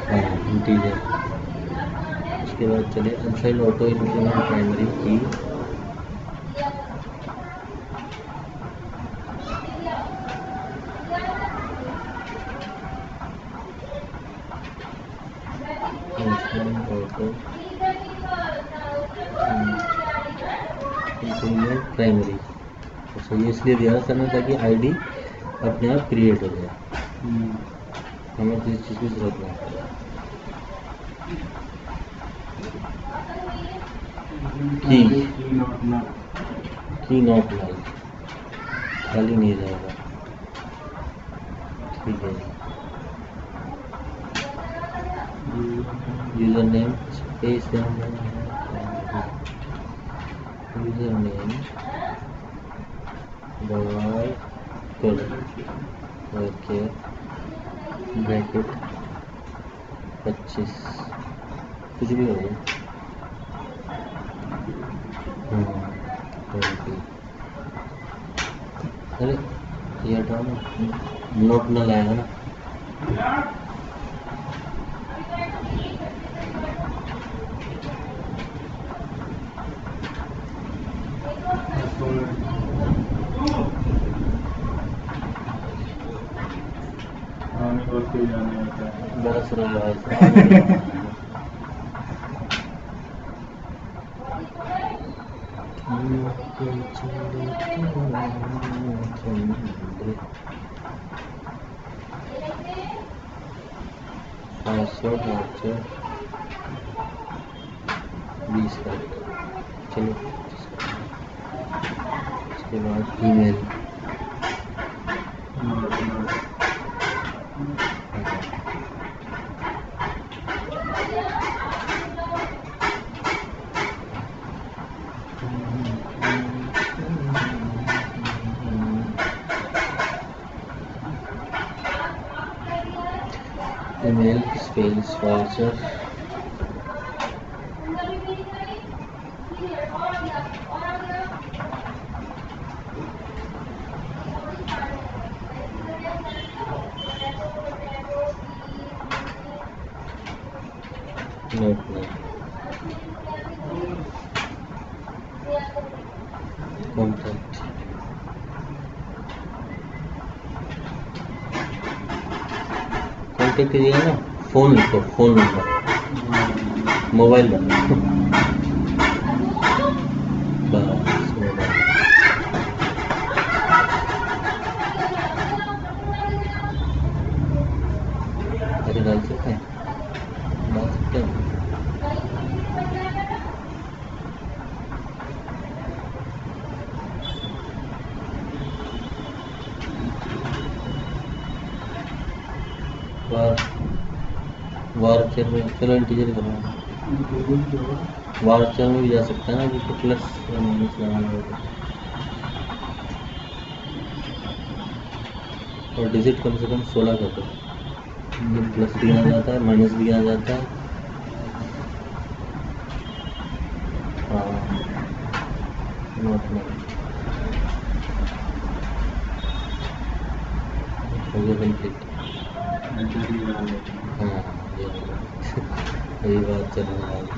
हाँ इंटीजर। उसके बाद चले अनसाइंड ऑटो इंक्रीमेंट प्राइमरी की। Auto increment primary. अच्छा ये इसलिए दिया था ना ताकि ID अपने आप क्रिएट हो जाए, हमें किसी चीज़ की जरूरत नहीं। की नॉट लाइक खाली नहीं रहेगा। ठीक है, user name space user name boy okay bracket 25 कुछ भी हो गया। अरे ये हटाओ ना, नोट न लाएगा ना। और कोई जाने होता है। बस रहा है पासवर्ड 20 का। चलो उसके बाद email email space voucher note नहीं कॉन्टैक्ट कॉन्टैक्ट कीजिएगा ना। फोन लिखो, फोन नंबर मोबाइल नंबर बस मोबाइल। अरे डाल सकते हैं, डाल सकते हैं। वार्चर में चलो इंटीजर करना, वार्चर में भी जा सकता है ना, जिसको प्लस या माइनस लगाना होगा। और डिजिट कम से कम 16 कर दो। प्लस भी गिना जाता है, माइनस भी गिना जाता है। हाँ नोट में हो गया कंप्लीट। हाँ यही बात चलने वाली।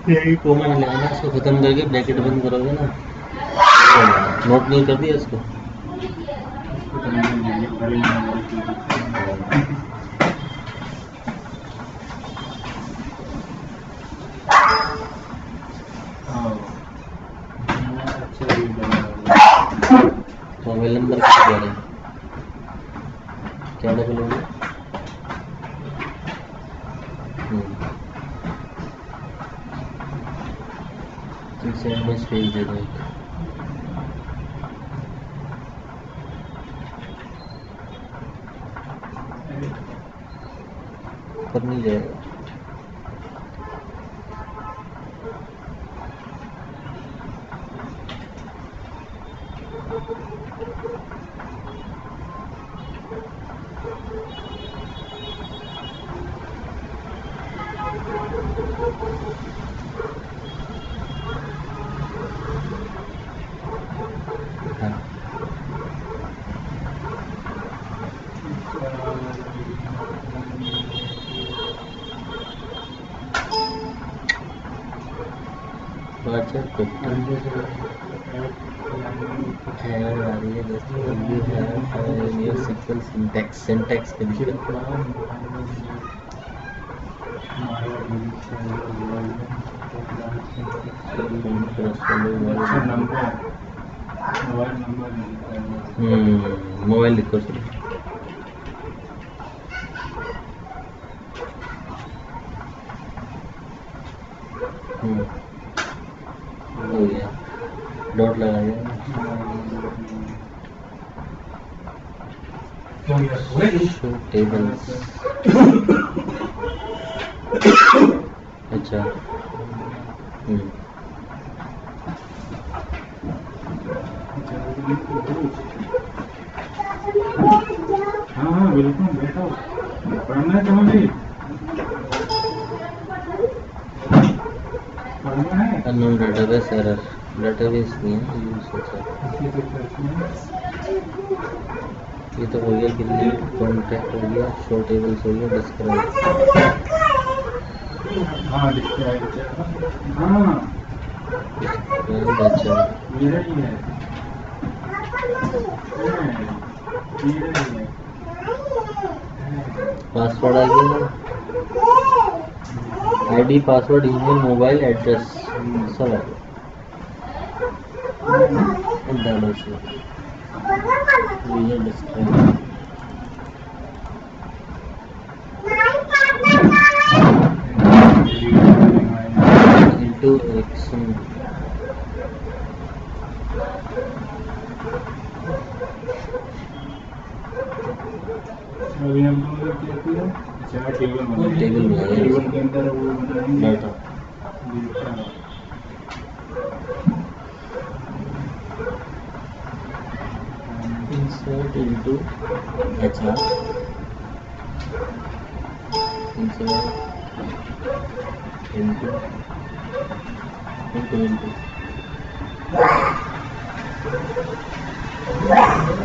यही कॉमन लेना, इसको खत्म करके ब्रैकेट बंद करोगे ना। नोट नहीं कर दिया इसको। मोबाइल नंबर क्या कह रहे हैं, क्या डबल होगा? SMS भेज दे दो। कर नहीं जाएगा। सिंटैक्स के लिए अच्छा नंबर, मोबाइल नंबर नहीं लिखा है। मोबाइल लिखो चलो। हो गया, डॉट लगा दिया। Show tables. अच्छा हाँ हाँ बिल्कुल बैठो, पढ़ना है तुम्हें भी, पढ़ना है। अननोन डेटाबेस एरर, डेटाबेस नहीं है यूज। अच्छा इसी तो करते हैं। ये तो हो गया, डिलीट कॉन्टैक्ट हो गया, शो टेबल्स हो गया, डिस्क्राइब। हाँ लिखते हैं, हाँ अच्छा मेरा ही है, मेरा ही है। पासवर्ड आ गया, ID, password, email, mobile address सब आ गया। डालो इसमें यूजर डिस्क्राइब इनटू एक्शन। अभी हम लोग क्या किया, अच्छा टेबल बनाया, टेबल बनाया। टेबल के अंदर वो बनाएंगे data data. insert into HR, insert into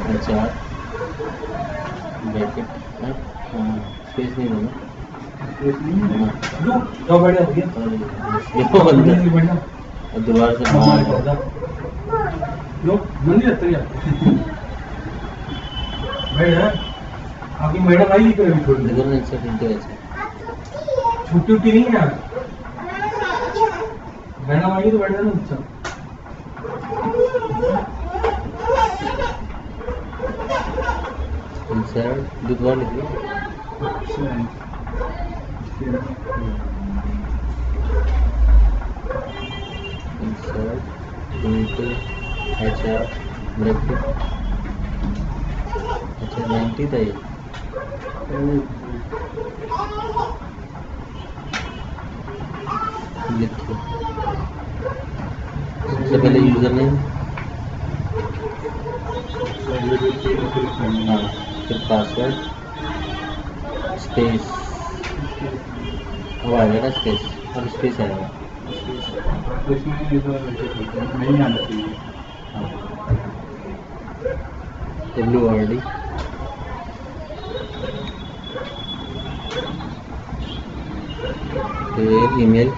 HR bracket, space नहीं देना। दो बढ़िया भैया, देखो अंदर बढ़िया और दोबारा से बाहर लो मंदिर तैयार बैठ। आपकी मैडम आई थी कभी थोड़ी देखो ना, insert into HR। छुट्टी उट्टी नहीं है आज, मैडम आई तो बैठ जाना। अच्छा insert दोबारा लिख लो। insert into HR bracket. अच्छा 90 था ये। लिखो सबसे पहले यूजर नेम, हाँ फिर पासवर्ड, स्पेस, अब आएगा ना स्पेस, और स्पेस आएगा। इसमें ये तो नहीं आना चाहिए। WRD फिर ईमेल,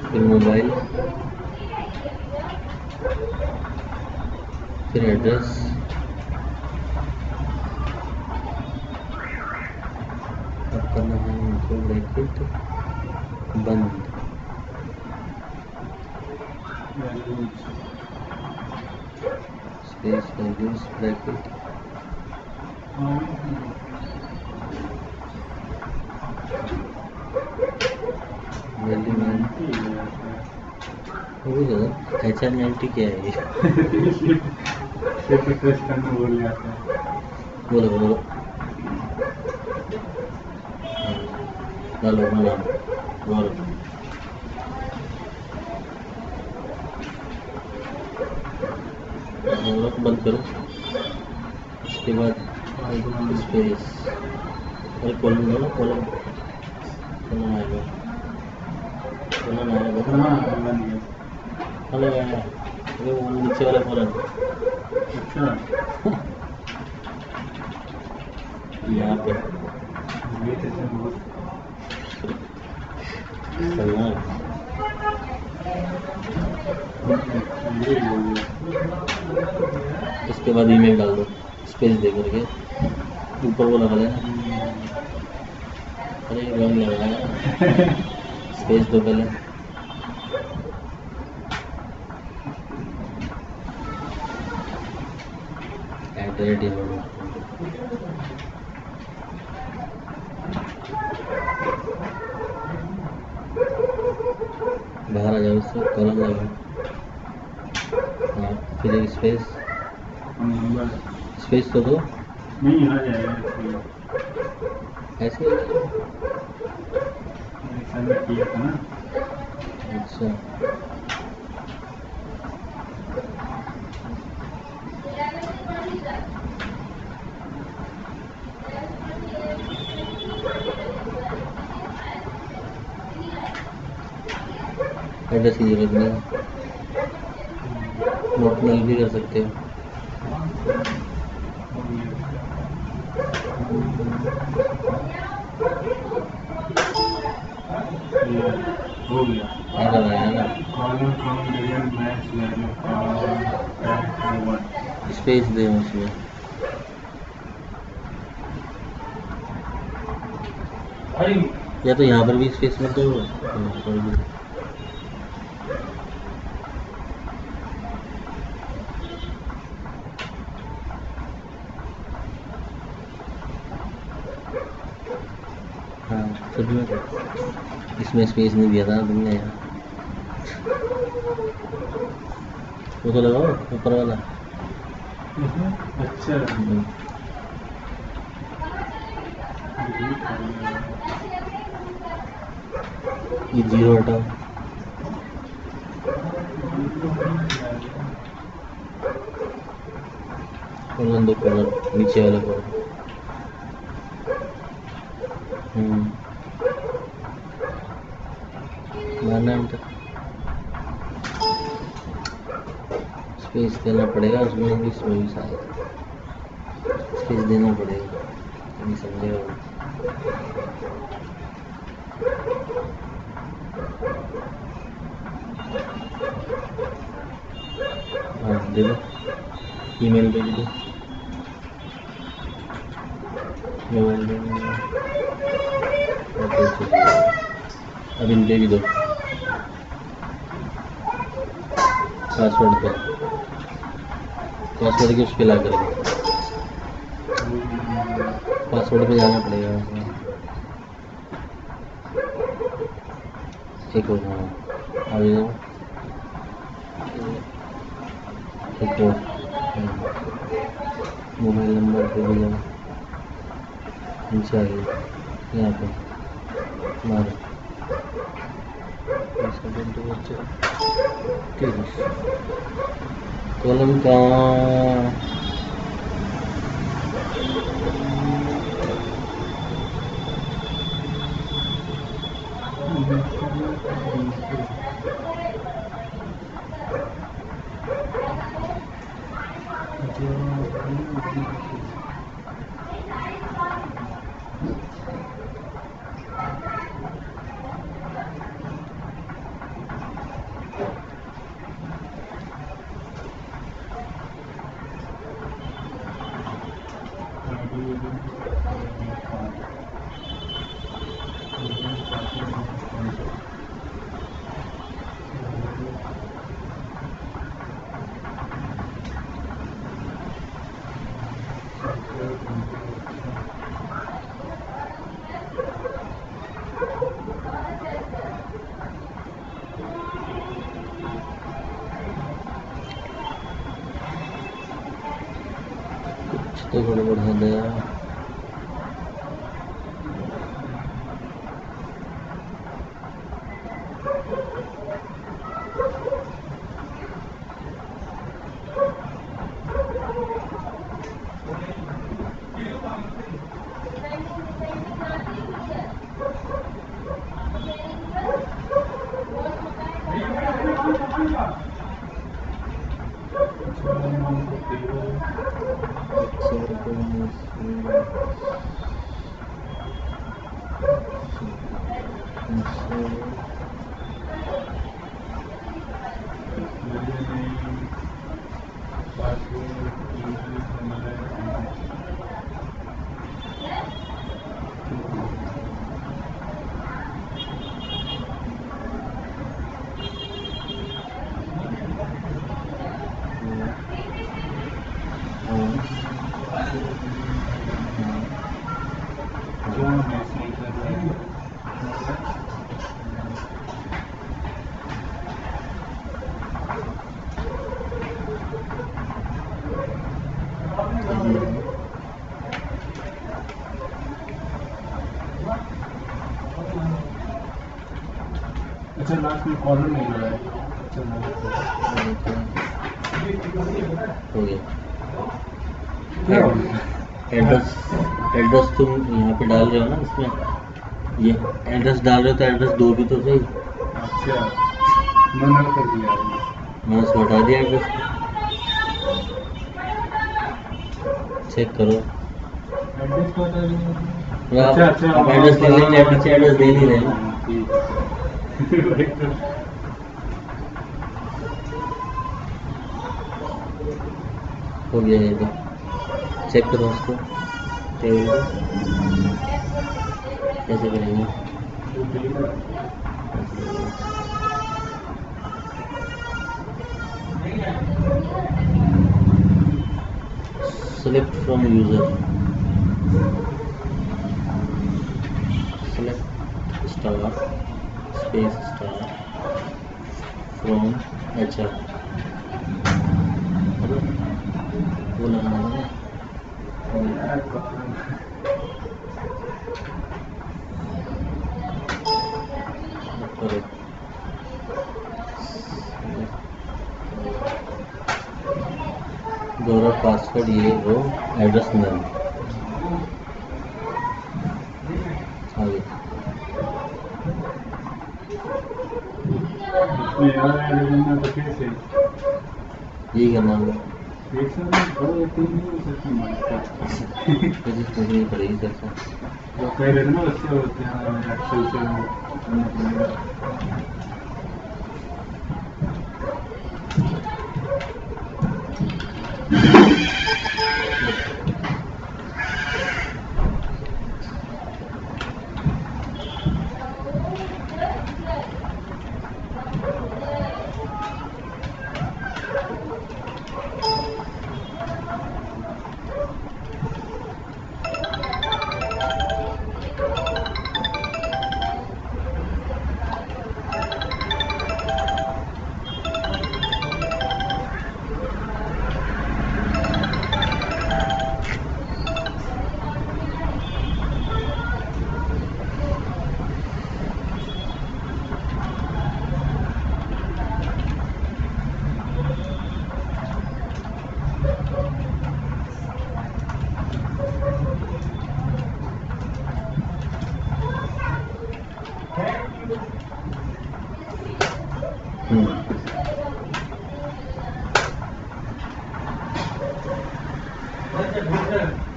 फिर मोबाइल, फिर एड्रेस, अब करना है इनको ब्रैकेट बंद, स्पेस वैल्यूज ब्रैकेट वैल्यू 90 हो गया। HR 90 क्या है ये? प्रेस करने बोल जाता है। बोलो बोलो, डालो बोलो बोलो। बंद करो, उसके बाद स्पेस और कॉलम लो, कॉलम कॉलम आएगा, कॉलम आएगा, कॉलम आएगा, वो नीचे वाला कॉलम। अच्छा यहाँ पे ये तो बहुत सही है। ये बोल उसके बाद ईमेल डाल दो स्पेस दे करके, ऊपर वो लगा देना अरे रंग लगाया स्पेस दो पहले। बाहर आ जाओ, इससे कॉलम लगा। हाँ फिर एक स्पेस नंबर स्पेस तो दो। नहीं आ जाएगा इसलिए ऐसे हो जाएगा। ऐसा मैं किया था ना। अच्छा एड्रेस की जरूरत नहीं, नोट मेल भी कर सकते हो। ये हो गया। आ रहा है ना, column from real match value space दे उसमें। या तो यहाँ पर भी स्पेस में तो हाँ खुद में तो इसमें स्पेस नहीं दिया था ना तुमने यार। वो तो लगाओ ऊपर वाला। अच्छा ये जीरो हटाओ। कॉलम दो, कॉलम नीचे वाला कॉलम। मारना है तक स्पेस देना पड़ेगा उसमें भी, इसमें भी शायद स्पेस देना पड़ेगा, नहीं समझेगा वो। हाँ दे दो, ईमेल भेज दो, मोबाइल दे दो। अब इन पे भी दो पासवर्ड पे, पासवर्ड की उस पर ला करेंगे। पासवर्ड पे जाना पड़ेगा उसमें। एक और हाँ आ जाओ, एक और मोबाइल नंबर पे भी जाओ, नीचे आ गई यहाँ पे मारो। कॉलम कहाँ? तो गड़बड़ हो गया। अच्छा लास्ट में कॉलर नहीं हो रहा है। अच्छा हो गया। क्या हो गया? एड्रेस एड्रेस तुम यहाँ पे डाल रहे हो ना, इसमें ये एड्रेस डाल रहे हो तो एड्रेस दो भी तो सही। अच्छा मैंने कर दिया है। मैंने उसको हटा दिया एड्रेस, चेक करो। एड्रेस को हटा दिया। आप अच्छा अच्छा आप एड्रेस ले लेंगे, पीछे एड्रेस दे नहीं रहे ना। ठीक है। हो गया ये तो, चेक करो उसको। टेबल को कैसे करेंगे? Select from user, select star space star from HR, वो लगाना है ना। करो गौरव पासवर्ड ये वो एड्रेस नल आगे। इसमें यार ऐड करना तो कैसे? यही करना होगा, एक साथ में दो या तीन नहीं हो सकती माइक कोशिश करनी पड़ेगी कैसे। तो कह रहे थे ना बच्चे होते हैं एक्सेल से करना पड़ेगा।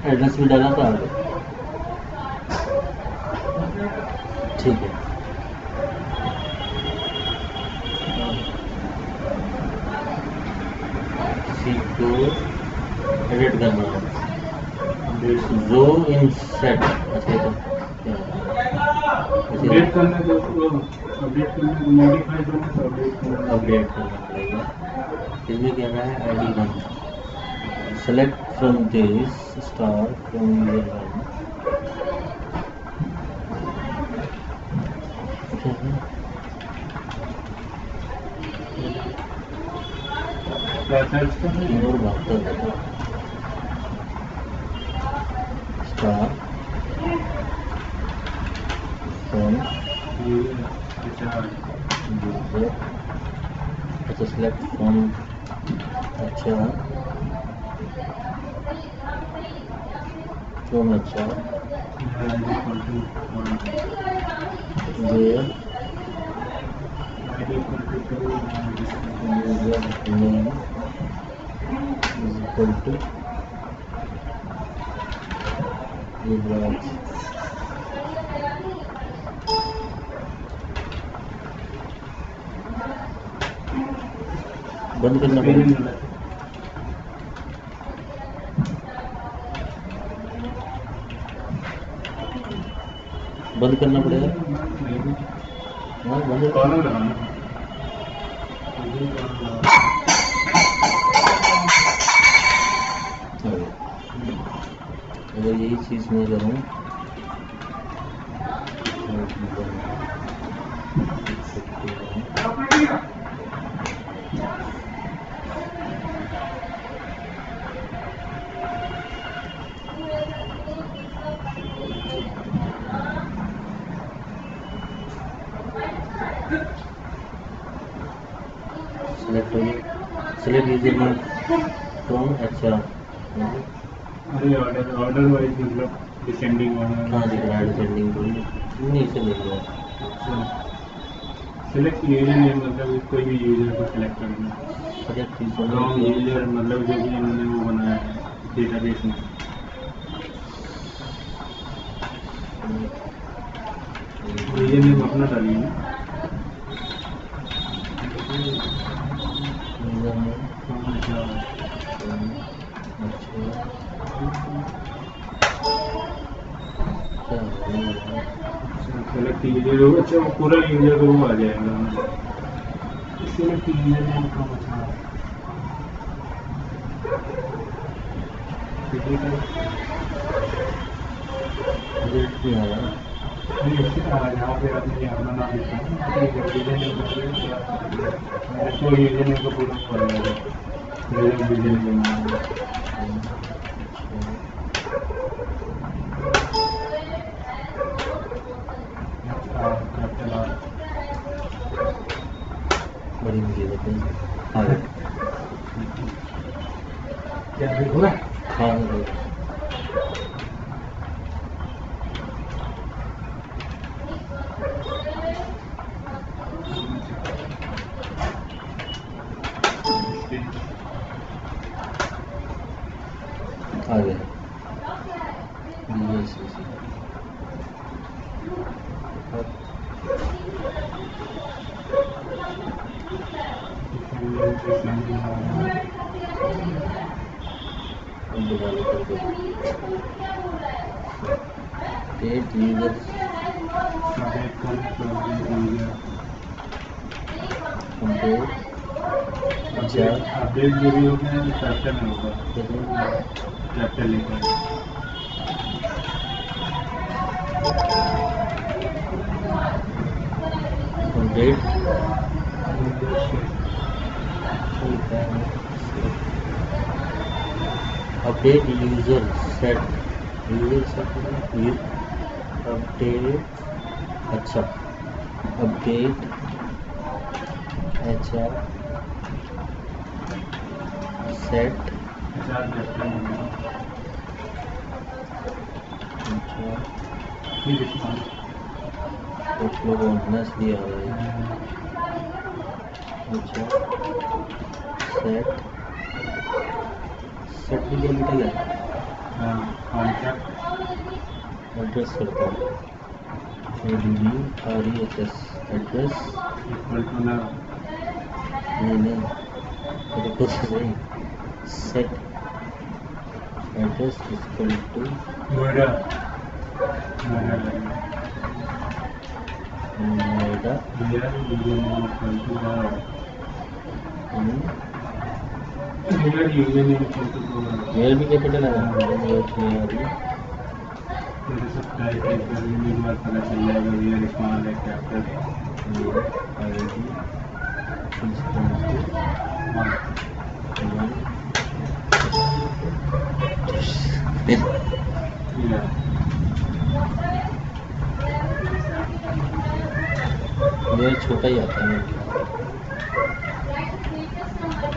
एड्रेस भी डाला था आगे, ठीक है। सीट को एडिट करना है, जो इन सेट। अच्छा तो अपडेट करना तो अपडेट करना मॉडिफाई करना तो अपडेट करना पड़ेगा। इसमें क्या है ID 1, select from this star from user 1। क्या सर्च करना है? और बात कर स्टार फ्रॉम अच्छा यूजर, अच्छा सेलेक्ट फ्रॉम, अच्छा फ्रॉम अच्छा where user name is equal to Yuvraj. बंद करना पड़ेगा, बंद करना पड़ेगा। हाँ बंद कॉलम लगाना अगर यही चीज़ मैं करूँ सेलेक्ट हो गया। सेलेक्ट यूजर नेम फ्रॉम अच्छा अरे ऑर्डर वाइज मतलब डिसेंडिंग वाला। कहाँ दिख रहा है डिसेंडिंग टू नहीं से दिख रहा है। सेलेक्ट यूजर नेम मतलब कोई भी यूजर को सेलेक्ट करना। सेलेक्ट यूजर फ्रॉम यूजर मतलब जो भी इन्होंने वो बनाया है डेटाबेस में। यूजर नेम अपना डालिए ना। यूजर नेम अच्छा सेलेक्ट यूजर हो। अच्छा वो पूरा यूजर को वो आ जाएगा। सेलेक्ट यूजर नेम का अच्छा नहीं आ रहा। यहाँ पे आपने अपना नाम लिखा है यूजर नेम इसको यूजर नेम का पूरा पड़ जाएगा। यूजर नेम बड़ी मुझे बताइए। हाँ क्या देखो ना हाँ आ गया। डेट यूजर अपडेट अच्छा अपडेट जो भी होगा कैप्चर में होगा। कैप्चर लेकर update update user set update अच्छा अपडेट अच्छा सेट अच्छा कुछ लोग ऑननेस दिया हुआ है। अच्छा सेट सेट भी क्या मिलेगा। एड्रेस करता हूँ ADDRESS एड्रेस नहीं कुछ नहीं set address equal to Noida mail भी कैपिटल है पता चल जाएगा ये स्मॉल है कैपिटल मेरा छोटा ही आता है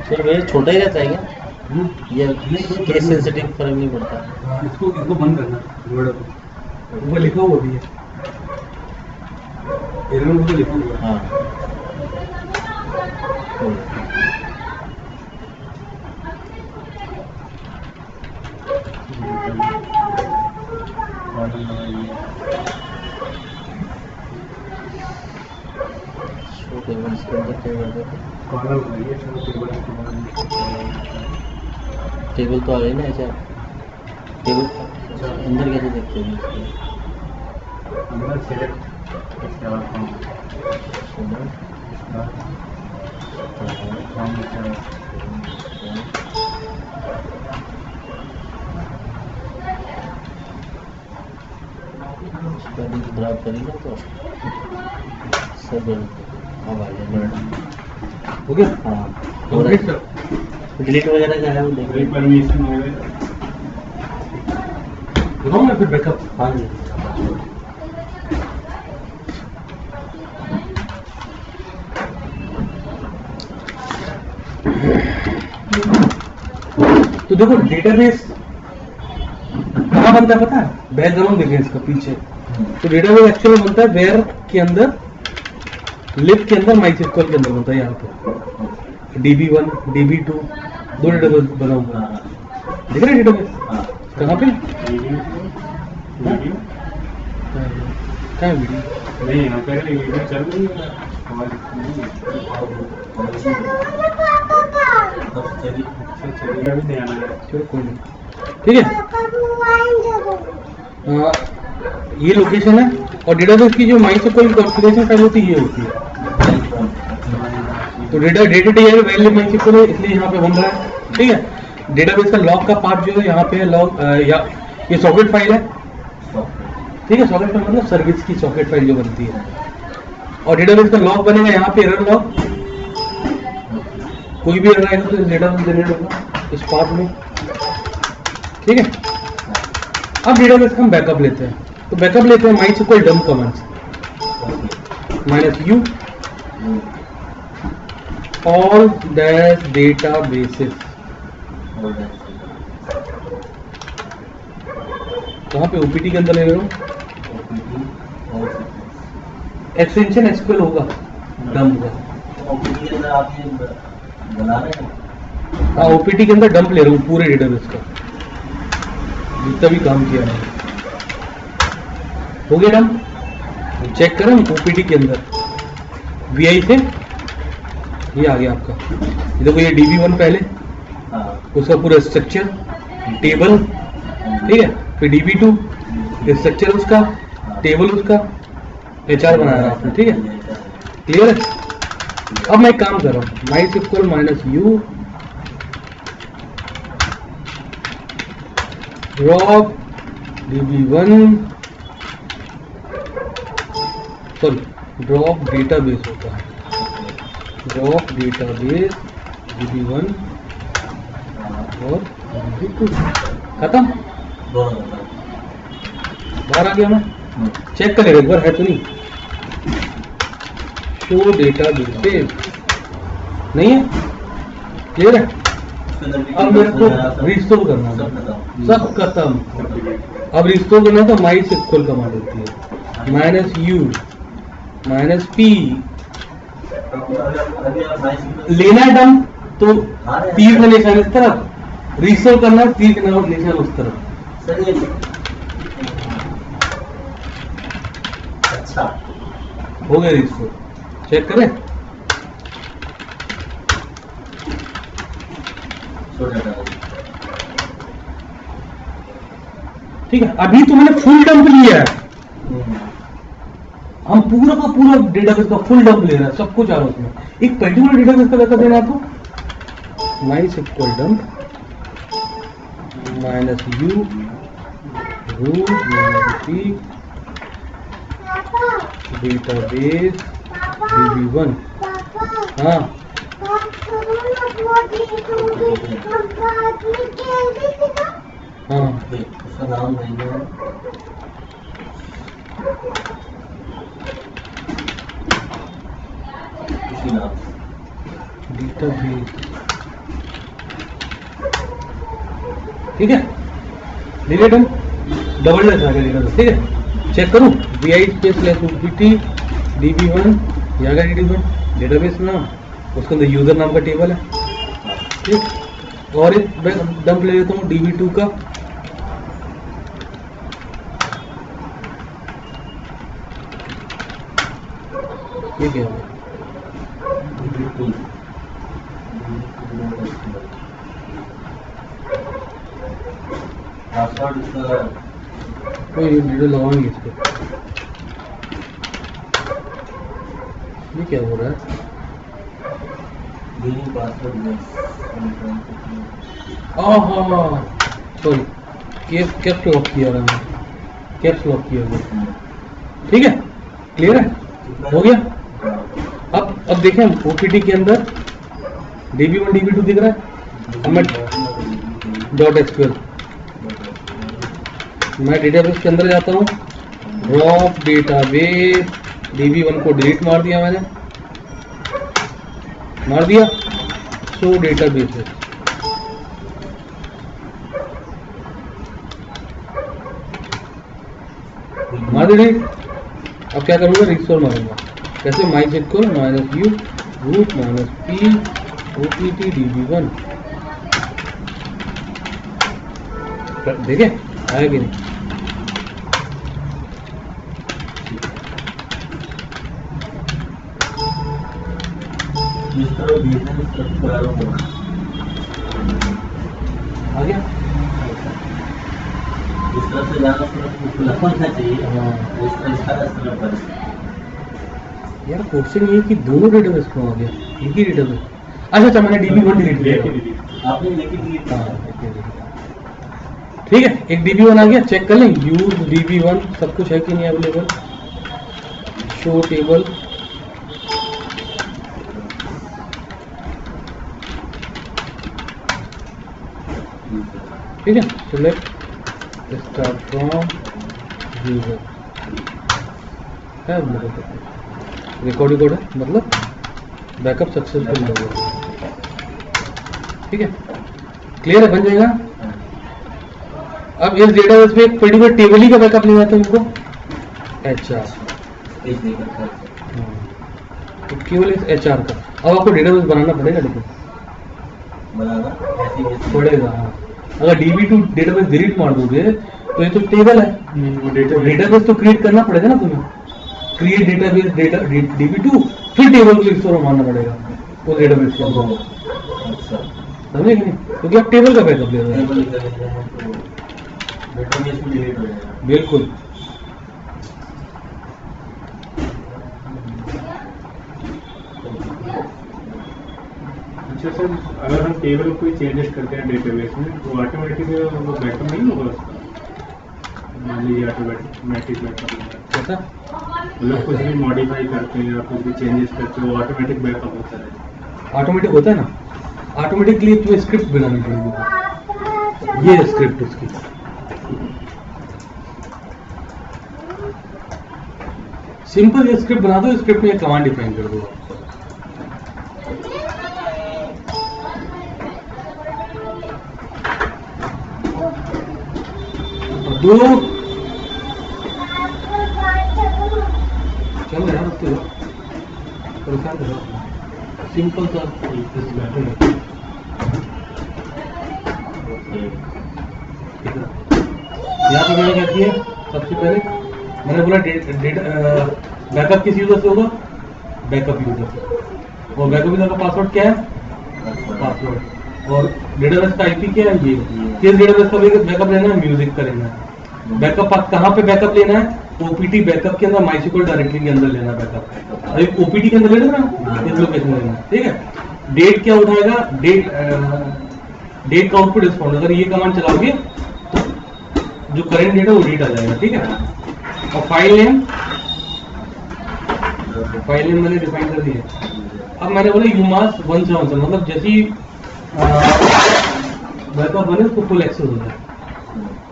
सर मेरा छोटा ही रहता है क्या ये केस सेंसिटिव फर्क नहीं पड़ता। इसको बंद करना ऊपर लिखा हुआ भी है ऊपर लिखा हुआ। हाँ टेबल इसके अंदर टेबल तो आ गई ना ऐसा टेबल अंदर कैसे देखते हैं इसको अंदर सेलेक्ट खराब करेगा तो सब अब आ जाएगा। हो गया हाँ कंप्लीट कर डिलीट वगैरह का है वो देखिए परमिशन है दिखाऊँ मैं फिर बैकअप। हाँ जी देखो डेटाबेस कहाँ बनता है पता है? बैकग्राउंड देखें इसका पीछे। तो डेटाबेस एक्चुअली बनता है वेयर के अंदर, लिब के अंदर, माइस्क्ल के अंदर बनता है। यहाँ पे DB1 DB2 दो डेटाबेस बना हुआ है। देख रहे डेटाबेस कहाँ पे? क्या वीडियो नहीं यहाँ पे वीडियो चल रही है। चलो पापा का चलिए भी नहीं आना है। चलो कोई नहीं, ठीक है। पापा मोबाइल दे दो। ये लोकेशन है और डेटाबेस की जो माइस्क्ल कॉन्फ़िगरेशन फाइल होती है ये होती है। तो डेटा टीआई वैल्यू माइस्क्ल है इसलिए यहाँ पे बन रहा है, ठीक है। डेटाबेस का लॉग का पार्ट जो है यहाँ पे है लॉग, या ये सॉकेट फाइल है, ठीक है। सॉकेट फाइल मतलब सर्विस की सॉकेट फाइल जो बनती है। और डेटाबेस का लॉग बनेगा यहाँ पे एरर लॉग, कोई भी एरर आएगा तो डेटाबेस जनरेट होगा इस पार्ट में, ठीक है। अब डेटाबेस का हम बैकअप लेते हैं, तो बैकअप लेते हैं MySQL dump commands -u all dash databases। कहाँ पे? OPT के अंदर ले रहे हो, एक्सटेंशन SQL होगा डंप का। हाँ OPT के अंदर डंप ले रहा हूँ पूरे डेटाबेस का, जितना भी काम किया है। हो गया डंप? चेक करें OPT के अंदर VI से ये आ गया आपका। ये देखो ये DB1 पहले, उसका पूरा स्ट्रक्चर टेबल, ठीक है। फिर DB2 स्ट्रक्चर उसका, टेबल उसका, HR बनाया है आपने, ठीक है। क्लियर है? अब मैं एक काम कर रहा हूँ, MySQL -u drop DB1, sorry drop database होता है, ड्रॉप डेटाबेस DB1 और DB2, खत्म। बाहर आ गया मैं, चेक करेगा एक बार है तो नहीं। शो डेटाबेस नहीं है, क्लियर है। अब मेरे को रिस्टोर करना है, सब खत्म। अब रिस्टोर करना है तो MySQL कमांड होती है -u -p, लेना है डंप तो तीर का निशान इस तरफ, रिस्टोर करना है तीर का निशान उस तरफ। अच्छा हो गया रिस्टोर, चेक करें। ठीक है, अभी तो मैंने फुल डंप लिया है, हम पूरा का पूरा डेटाबेस का फुल डंप ले रहे हैं, सब कुछ आ रहा है उसमें। एक पर्टिकुलर डेटाबेस का बैकअप देना है तो MySQL dump -u root -p database DB1। पापा हाँ बात करो ना, वो देखोगे हम बाद में कैसे सीखा? हाँ उसका नाम नहीं है, उसी नाम से। डेटाबेस, ठीक है। डिलीट हम डबल लेस आ गया डेटाबेस, ठीक है। चेक करूं vi /opt DB1 यहाँ का DB1 डेटाबेस नाम, उसके अंदर यूजर नाम का टेबल है, ठीक। और एक डंप ले लेता हूँ DB2 का, ये क्या है? पासवर्ड इसका कोई वीडियो लगाएंगे इस पे। ये क्या हो रहा है? Billing password sorry, caps lock किया रहा है, कैप्स लॉक किया हुआ, ठीक है। क्लियर है, हो गया। अब देखें OPT के अंदर DB1 DB2 दिख रहा है। अब मैं .SQL, मैं डेटाबेस के अंदर जाता हूँ, ड्रॉप डेटाबेस DB1 को डिलीट मार दिया मैंने, मार दिया। शो डेटाबेस दीदी अब क्या करूँगा, रिस्टोर मारूंगा। कैसे, MySQL -u root -p opt db1। देखे आया कि नहीं? इस तरह बिजनेस करा लो आ गया। इस तरह से जाना खुला होना चाहिए। हाँ। इस तरह सारा सरल पर यार क्वेश्चन ये कि दोनों डेटाबेस क्यों आ गया, एक ही डेटाबेस। अच्छा मैंने DB1 डिलीट किया। आपने लेकिन ये ठीक है, एक DB1 आ गया, चेक कर लें यूज DB1 सब कुछ है कि नहीं अवेलेबल। शो टेबल, ठीक है, सिलेक्ट स्टार्ट फ्रॉम यूजर है, रिकॉर्ड है, मतलब बैकअप सक्सेसफुल हो गया। ठीक है, क्लियर है, बन जाएगा। अब इस डेटाबेस में एक पर्टिकुलर टेबल ही का बैकअप लेना था हमको, HR, तो केवल इस HR का। अब आपको डेटाबेस बनाना पड़ेगा, लेकिन पड़ेगा। हाँ, अगर DB2 डेटाबेस डिलीट मार दोगे तो ये तो टेबल है, वो डेटाबेस तो क्रिएट करना पड़ेगा ना तुम्हें। क्रिएट डेटाबेस डेटा DB2, फिर टेबल को रिस्टोर मारना पड़ेगा वो डेटाबेस के अंदर, समझे कि नहीं? क्योंकि आप टेबल का बैकअप ले रहे हैं। बिल्कुल। अच्छा सर, अगर हम टेबल कोई चेंजेस करते हैं डेटाबेस में तो ऑटोमेटिक वो बैकअप नहीं होगा उसका? मान लीजिए ऑटोमेटिक बैकअप कैसा? मतलब कुछ भी मॉडिफाई करते हैं या कुछ भी चेंजेस करते हैं वो ऑटोमेटिक बैकअप होता है। ऑटोमेटिक होता है ना, ऑटोमेटिकली तुम्हें स्क्रिप्ट बनानी पड़ेगी। ये स्क्रिप्ट उसकी सिंपल, ये स्क्रिप्ट बना दो, स्क्रिप्ट में कमांड डिफाइन कर दो। दो चल यार, उसके परेशान करो, सिंपल सा यहाँ पे मैंने क्या किया, सबसे पहले मैंने बोला बैकअप किस यूजर से होगा, बैकअप यूजर से। और बैकअप यूजर का पासवर्ड क्या है, पासवर्ड। और डेटाबेस का IP क्या है, ये। किस डेटाबेस का बैकअप लेना है, म्यूजिक का लेना है। बैकअप कहाँ पे बैकअप लेना है, OPT बैकअप के अंदर, MySQL डायरेक्टरी के अंदर लेना बैकअप। अभी OPT के अंदर ले लेना, इस लोकेशन में लेना, ठीक है। डेट क्या उठाएगा, डेट का आउटपुट रिस्पॉन्ड। अगर ये कमांड चलाओगे तो जो करेंट डेट है वो डेट आ जाएगा, ठीक है। और फाइल नेम मैंने डिफाइन कर दिया। अब मैंने बोला यूमास 177, मतलब जैसे ही बैकअप बने उसको फुल एक्सेस होता है।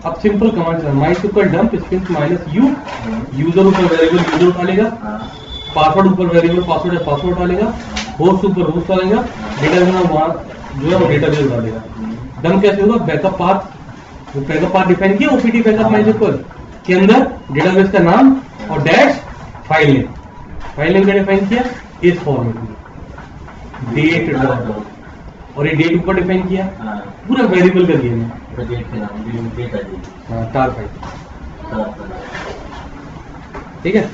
अब सिंपल कमांड है, MySQL dump strings -u, user ऊपर वेरिएबल यूजर उठा लेगा, पासवर्ड ऊपर वेरिएबल पासवर्ड है पासवर्ड डालेगा, होस्ट ऊपर होस्ट डालेगा, डेटाबेस वहाँ जो है वो डेटाबेस डालेगा। डंप कैसे होगा, बैकअप पाथ, वो बैकअप पाथ डिफाइन किया OPT बैकअप MySQL के अंदर, डेटाबेस का नाम और डैश फाइल नेम क्या डिफाइन किया, इस फॉर्मेट में डेट डॉट, और ये डेट ऊपर डिफाइन किया, पूरा वेरिएबल का दिया है, टार फाइल, ठीक है।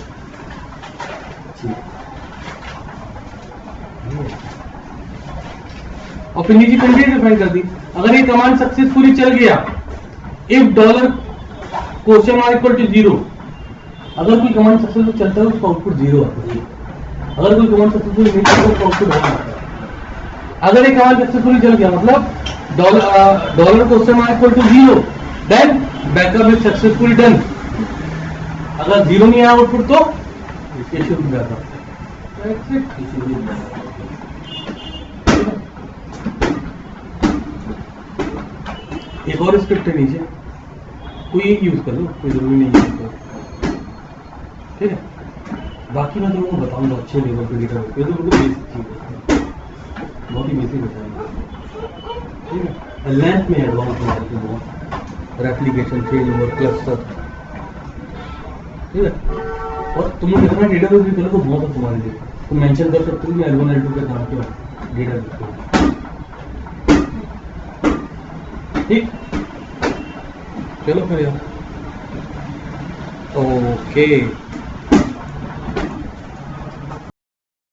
और फिर नीचे कंटेंट डिफाइन कर दी। अगर ये कमांड सक्सेसफुली चल गया, इफ $$0, अगर कोई कमांड सक्सेसफुल चलता है उसका आउटपुट 0 आता है। अगर कोई कमांड सक्सेसफुल नहीं चलता उसका आउटपुट 1 आता है। अगर ये कमांड सक्सेसफुली चल गया मतलब $$0, then backup is successfully done. अगर 0 नहीं आया आउटपुट तो ये शुरू हो जाता। एक और स्क्रिप्ट है नीचे, कोई एक यूज कर लो, कोई जरूरी नहीं यूज करो, ठीक है। बाकी मैं तुमको बताऊंगा अच्छे लेवल पे डेटा, ये तो बिल्कुल बेसिक चीज है, बहुत ही बेसिक बताऊंगा, ठीक है। लेंथ में एडवांस में बहुत रेप्लिकेशन, फेल ओवर, क्लस्टर, ठीक है। और तुम लोग इतना डेटाबेस भी करो तो बहुत है तुम्हारे लिए, तुम मेंशन कर सकते हो कि L1 L2 के नाम पे डेटाबेस। ठीक, चलो फिर यार, ओके।